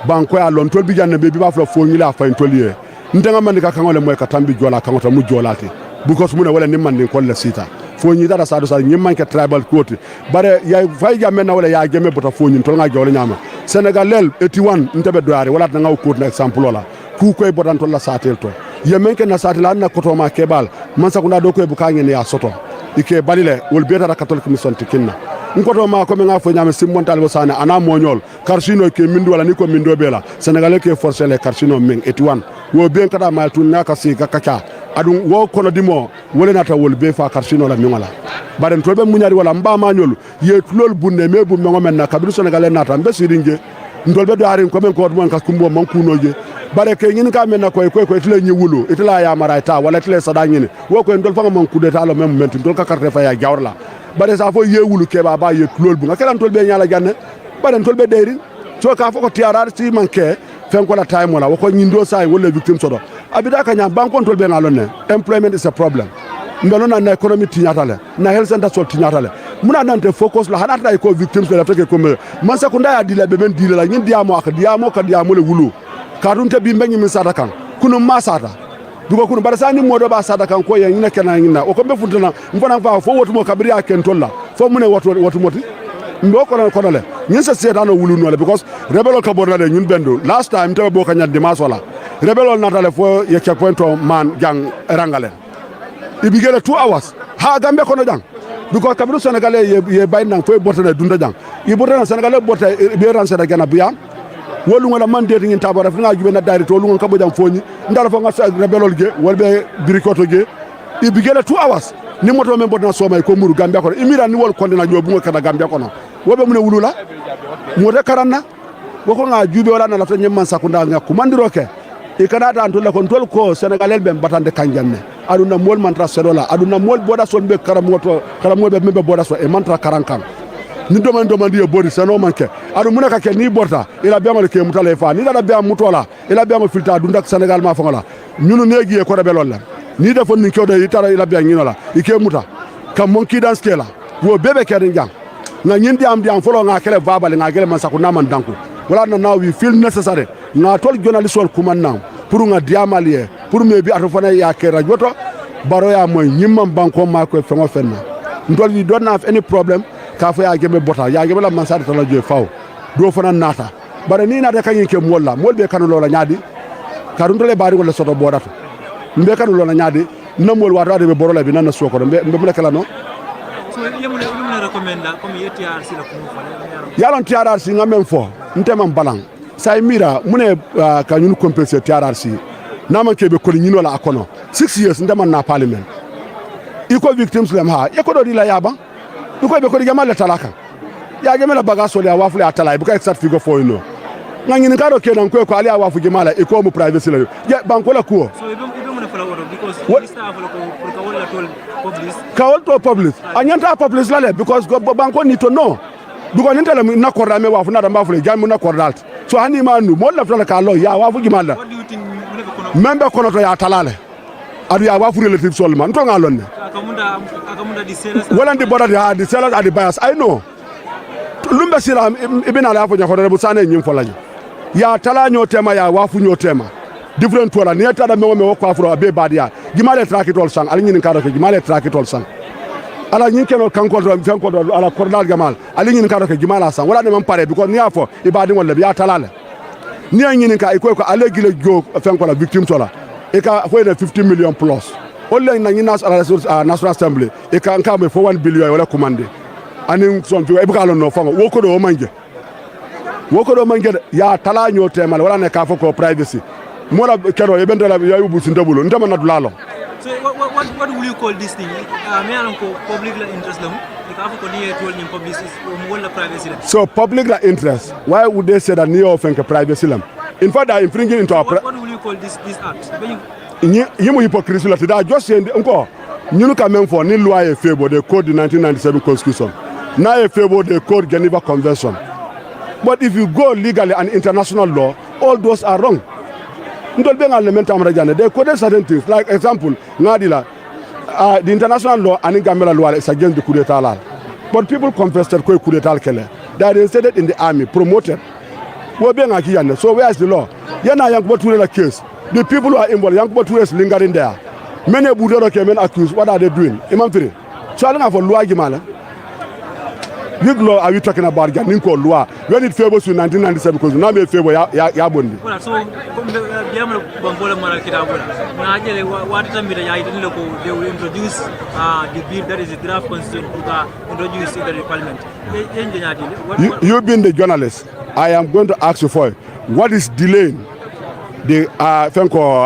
banko ya lon tol bi janne be bi ba flo foñi la fay tolier ndenga man ka kangole moy ka tambi jola kangota mu jolati because mu ne wala ni man ni ko la sita foñi dara sa do sa ñi man ke tribal court bare ya fay jamme na wala ya gemme bota foñi tol nga jole nyama sénégalais etiwan ntebe doare wala nga ko na exemple la ku koy bodan tol la satel to yemen ke na satel na koto ma kebal man sa kunda do koy bu ka ngene ya soto ike balile wol beta catholic mission tikinna ngoto ma ko me nga fo nyame simontal bo sana ana moñol karsino ke mindu wala ni ko mindo bela sénégalais ke forcer les karsino men etiwan wo ben kada mal tun naka si kakaka adu wo kono dimo wole nata wol be fa karsino la mingala baren tolbe munyari wala mba mañol ye tulol bunne me bu mengo men na kabiru sénégalais nata mbe siringe ndolbe do arin ko men ko mon kas kumbo man kunoje bare ke ngin ka men na koy tile nyi wulu itla ya maraita wala tile sada ngin wo ko ndol fa mon kude talo mem men ndol ka carte fa ya jawrla bare sa fo ye wulu ke ba ye tulol bu ngakala tolbe nyala janne bare tolbe derin so ka fo ko tiarar si manke fen ko la time wala wo ko nyindo say wala victim sodo abida ka nyam ban control be ngalone employment is a problem ngalo na economy tinyatale na health center so tinyatale muna nante focus la hanata ko victims la feke ko me man sekunda ya dile be men dile la ngin diamo ak diamo ka diamo le wulu kadun te bi mbengi min sadakan kunu masata dugo kunu bara sani modo ba sada kan ko yen kena ngina o ko be funtana mfana fa fo wotumo kabiri akentolla fo mune watu moti ndo ko le ñin sa setano wulu no le because rebelo ka borna le ñun bendo last time taw bo ka ñad dimas wala rebelo natale fo ye checkpoint man jang rangale ibigele 2 hours ha gambe kono jang because kabiru senegalais ye bay nang fo botane dunda jang i botane senegalais botta be ran seda gana biya wolu ngala man de ngin tabara fa nga jube na dari to lu ngon kabo jang foñi ndala fo nga rebelol ge wolbe birikoto ge ibigele 2 hours ni moto men botana somay ko muru gambia ko imira ni wol kondina jobu ngo kada gambia ko no wobe mune wulula mo de karanna woko nga jube wala na la tan nyemman sakunda nga kumandiro ke e kana ta antola kon tol ko senegalais ben batande kanjanne aduna mol mantra sedola aduna mol boda son be karamoto be membe boda so e mantra karankan ni domandi e bodi seno manke adu muna ka ke ni borta ila be amal ke mutale fa ni da be am mutola ila be am filta dunda senegal ma fangola ñunu neegi e ko rebelol la ni defon ni kewde itara ila be nginola ike muta kam monki dan skela wo bebe ke jang na ñindi am diam folo nga kele babale nga gele man sakuna man danku wala na now we feel necessary nga tol journalist wol kumanna pour nga diamalie pour me bi ato fana ya ke rajoto baro ya moy ñimam banko ma ko fengo fenna ndol we don't have any problem ka fa ya gebe bota ya gebe la man sa tala je faw do fana nata bare ni na de kanyi ke molla molbe kanu lola nyaadi karuntole bari wala soto bodato mbe kanu lola nyaadi namol wado de be borola bi nan soko mbe mbe kala no so yemune recommenda comme TRC la ko fale yalon TRC ngamen fo ntema balang say mira mune ka ñun compenser TRC nama kebe ko ñino la akono 6 years ndema na parliament iko victims lem ha e ko do di la yaba iko be ko di jamal talaka ya gemela bagaso le awafule atala bu ka exact figure fo ino ngani ka do kenan ko ali awafu gemala e ko mu privacy la ya banko la ko so ibe mune fala woro because we staff la ko pour ka wala tol publish ka wol to publish anyanta publish la le because banko ni to know dugo ni tele na korda me wafu na da mbafule jamu na kordalt so hani manu mo la fala ka lo ya wafu gemala membe kono to ya talale adu ya wafu relative solman to ngalonne akamunda di sellers wala ndi boda di sellers adi bias I know lumbe sila ibina la afo nyakore bu sane nyim folaji ya tala nyotema ya wafu nyotema different tola ni tada me ko afro abe badia gimale trakitol sang ali nyin kado ke gimale trakitol sang ala nyin keno kanko do fenko do ala kordal gamal ali nyin kado ke gimala sang wala ne man pare because ni afo ibadi wala ya talale ni nyin ka iko ko ale gile jo fenko la victim tola e ka fo 50 million plus olle na nyin national assembly e ka nka me for 1 billion wala commande anin son fi e bukalo no fango woko do manje ya tala nyote mal wala ne ka fo ko privacy mola kero e bendela ya yubu sindabulo ndama na dulalo so what will you call this thing me alon ko public interest lam e ka fo ko ni tol ni publicity wala privacy lam so public interest why would they say that ni of privacy lam in fact they are infringing into our what will you call this act yimu hypocrisy la da just say encore ñunu ka même for ni loi e favor the code 1997 constitution now a favor the code Geneva Convention. But if you go legally and international law, all those are wrong. They coded certain things. Like example, the international law and Gambia law is against the coup d'etat law. But people confessed that coup d'etat kele. They are instead in the army, promoted. So where is the law? The case. The people who are involved, is lingering there. Many Budero came and accused. What are they doing? So I don't have a law. Which law are we talking about? Ganinko law. When it favors to 1997, because now may favor ya bondi. Well, so biamlo bangola mara kitabola. Na ajele what time ya idin loko they will introduce the bill that is a draft constitution to introduce in the parliament. You being the journalist, I am going to ask you for what is delaying the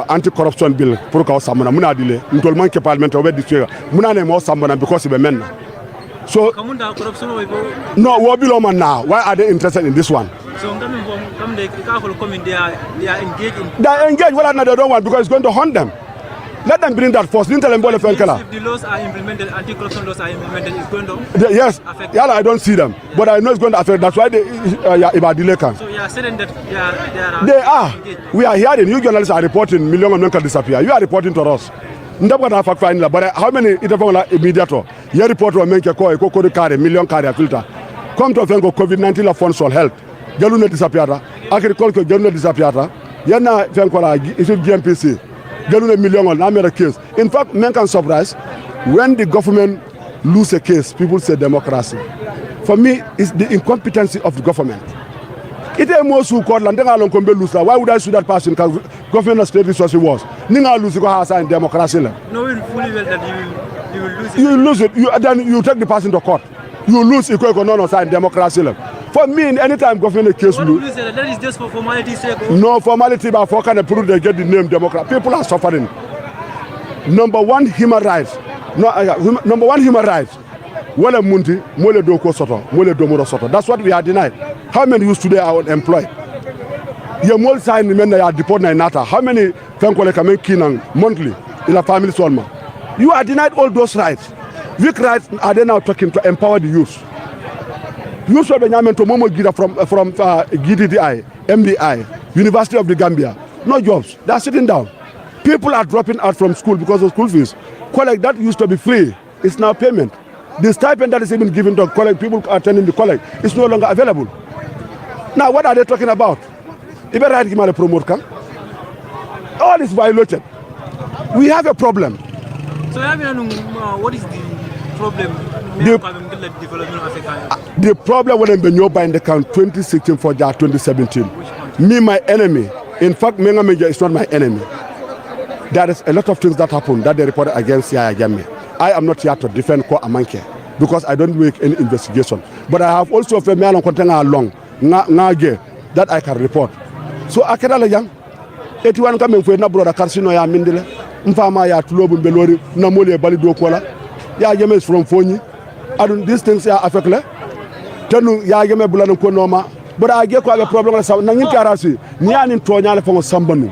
anti-corruption bill pour ka samana muna delay. Ntol man ke parliament obe diswe. Muna ne mo samana because be men. So no, what below man now? Why are they interested in this one? So they are engaged in. They are engaged. Well, they don't want because it's going to haunt them. Let them bring that first. If the laws are implemented, anti-corruption laws are implemented, it's going to affect. Yeah, I don't see them, but I know it's going to affect. That's why they delay can. So you are saying that they are. We are hearing you journalists are reporting millions of men can disappear. You are reporting to us. But how many immediate you report to make a call a million carrier filter come to COVID-19 funds for health Jaluna disappear agriculture Jaluna disappear Yana fenkola isi GMPC. Gelune million on America case. In fact, men can surprise when the government lose a case, people say democracy. For me, it's the incompetency of the government. It is most who call Landega alone come lose. Why would I sue that person? Because government state resources was. Ninga lose go has in democracy. No, we fully well that you will lose it. You lose it. Then you take the person to court. You lose it. No sign democracy. For me, anytime government case lose. That is just for formality's sake. No formality, but for can they prove they get the name Democrat. People are suffering. Number one human rights. Number one human rights. Wale munti, mole doko soto, mole domoro soto. That's what we are denied. How many youth today are unemployed? Ye mol sign men ya deport na nata. How many fenkole kamen kinang monthly in a family solma? You are denied all those rights. Which rights are they now talking to empower the youth? Youth will be to Momo Gida from GDDI, MDI, University of the Gambia. No jobs. They are sitting down. People are dropping out from school because of school fees. College that used to be free is now payment. The stipend that is even given to college, people attending the college, is no longer available. Now, what are they talking about? All is violated. We have a problem. So, what is the problem? The problem when they by in the count 2016 for 2017. Me, my enemy. In fact, Menga Meja is not my enemy. There is a lot of things that happen that they reported against Yaya Jammeh. I am not here to defend Ko Amanke because I don't make any investigation. But I have also a mail on content along that I can report. So I can young 81 coming for na brother Karsino ya Mindele, Mfama ya Tulobu Belori, Namole Balido Kola, Ya Jammeh is from Fonyi. I don't these things are affected. Tenu Ya Jammeh Bulano Konoma, but I get quite a problem with some Nangin Karasi, Nian in Tonya from Sambanu.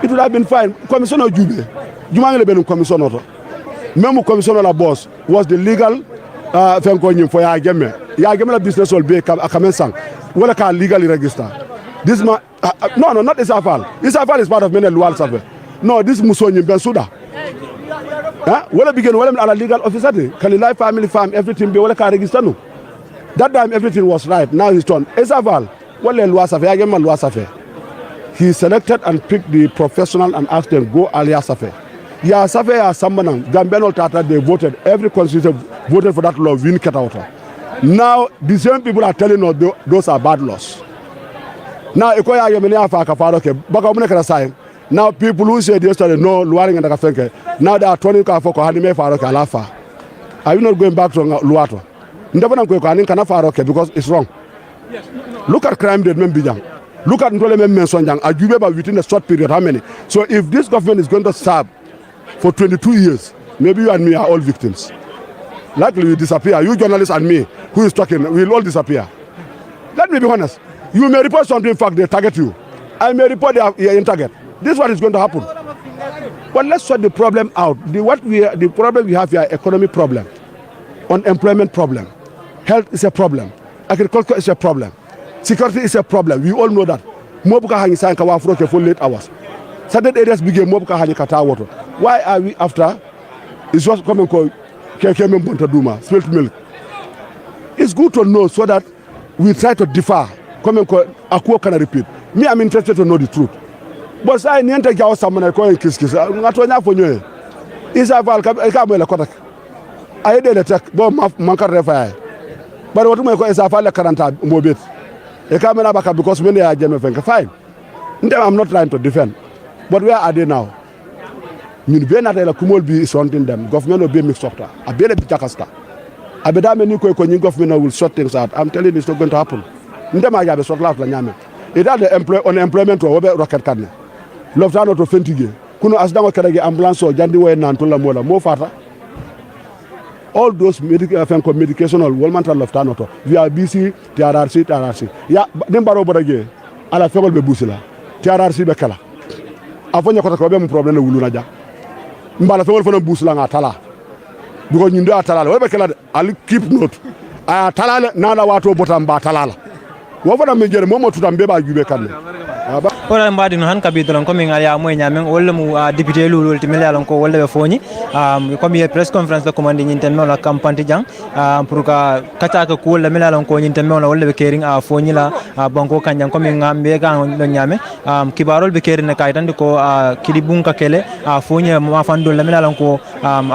It would have been fine. Commissioner Jube, Jumangele Benum Commissioner. Memo Commissioner la boss was the legal thing for Ya Jammeh. Ya Jammeh business will be a commensang. What can legally register? This man, no, not Isafal. Isafal is part of many Lual Safe. No, this Musoni Bensuda. What begin when I'm a legal officer? Can life family farm everything be what can register? No. That time everything was right. Now he's done. Isafal, what Lual Safe? Ya Jammeh Lual Safe. He selected and picked the professional and asked them go Alia Safe. Ya Safe ya Sambanang, Gambian Tata, they voted, every constitution voted for that law, win Ketauta. Now, the same people are telling us those are bad laws. Now, now people who said yesterday, no, Luaring and Kafenke, now they are turning for Hanime Faroke Alafa. Are you not going back to Luato? Because it's wrong. Look at crime rate, Membijang. Look at Ntole Mensonjang, Ajubeba within a short period, how many? So if this government is going to serve for 22 years, maybe you and me are all victims. Likely you disappear. You journalists and me, who is talking, we'll all disappear. Let me be honest. You may report something, in fact, they target you. I may report they target. This is what is going to happen. But let's sort the problem out. The problem we have here, economic problem, unemployment problem, health is a problem, agriculture is a problem, security is a problem. We all know that. Mobuka hangi sa nkawa afro for late hours. Certain areas begin Mobuka hangi kata water. Why are we after? It's just coming called Kekeme Bontaduma, spilt milk. It's good to know so that we try to differ. Come and call Akuo can repeat. Me, I'm interested to know the truth. But I need to get someone I call in kiss. Not one for you. Is a val Camela Kotak. I did attack Bob Manka Refa. But what my is a file current mobile. A camera back because many are German. Fine. I'm not trying to defend. But where are they now? Minvenatela Kumolbi is hunting them. Government will be mixed up. I better be Takasta. I bet many government will sort things out. I'm telling you, it's not going to happen. Ndema ya be sort out la nyame. It had the unemployment or rocket can. Love to Fentige. Kuno asdama karage ambulance or jandi way nantola mola mo fata. All those medication or Walmart love to VRBC, TRRC. Ya dembaro bodage. Ala febol be busila. TRRC be kala. Avonya kota ko be problem na wuluna ja. Mbala febol fona busila nga tala. Because you do atala. Whatever kala I'll keep note. Atala na wato botamba talala. Wofana mejere momo tutambeba jube kanne. ora mbadi no han kabi dolon komi ngal ya moy nyamen wala mu député lulul timel yalon ko wala be foni komi press conference de commande nyinten non la campagne jang pour ka kata ka ko wala mel yalon ko nyinten non wala be kering foni la banko kanjang komi ngambe ga no nyame kibarol be kerin kay tan ko kidi bunka kele foni ma fandul la mel yalon ko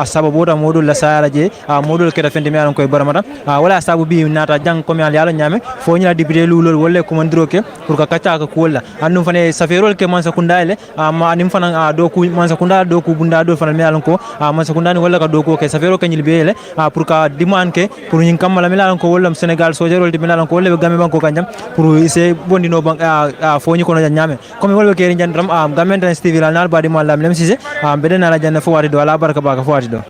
asababu da modul la sala je modul ke da fende mel yalon ko baramata wala sabu bi nata jang komi yalon nyame foni la député lulul wala commandiro ke pour ka kata ka ko wala andum fane saferol ke man sakunda ile ma anim fana do ku man sakunda do ku bunda do fana melan ko man sakunda ni wala ka do ko ke safero ke nyilbe ile pour ka demand ke pour nyin kamala melan ko wala Senegal sojerol di melan ko wala gambe banko kanjam pour ise bondino bank fo nyi ko no nyame comme wala ke rin jandram gamen tan steve la nal badi mallam lem sise beden ala janna fo wati do ala baraka baka fo wati do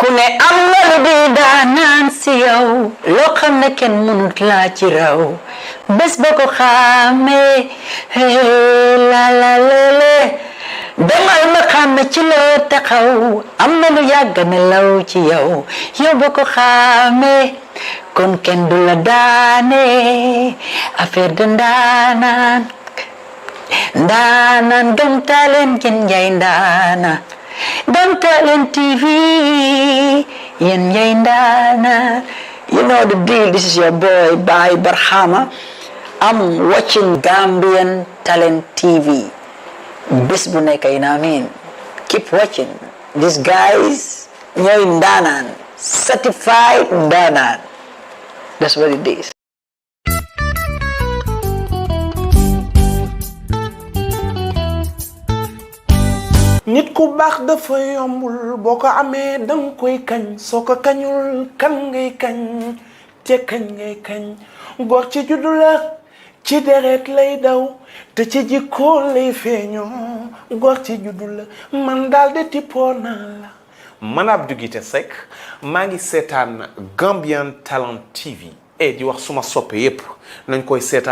kune amna bi danan si yow lo xam ne ken munut la ci raw bes bako xame la la lele demal ma xame ci lo taxaw amna lu yag na law ci yow yow bako xame kon ken du la daane affaire de ndanan gam talen ken jay ndana Don't Talent TV, Yen Yaindana. You know the deal. This is your boy, Bai Barhama. I'm watching Gambian Talent TV. Bisbuneka, you know what I mean? Keep watching. These guys, Yaindanan, certified Danan. That's what it is. nit ku baax dafa yombul boo ko amee danga koy kañ soo ko kañul kan ngay kañ te kañ ngay kañ góor ci juddu la ci deret lay daw te ci jikko lay feeñoo góor ci juddu la man daal de tippoo naa la man Abdou Guité Seck maa ngi seetaan Gambian Talent TV di wax suma soppe yépp nañ koy seetaan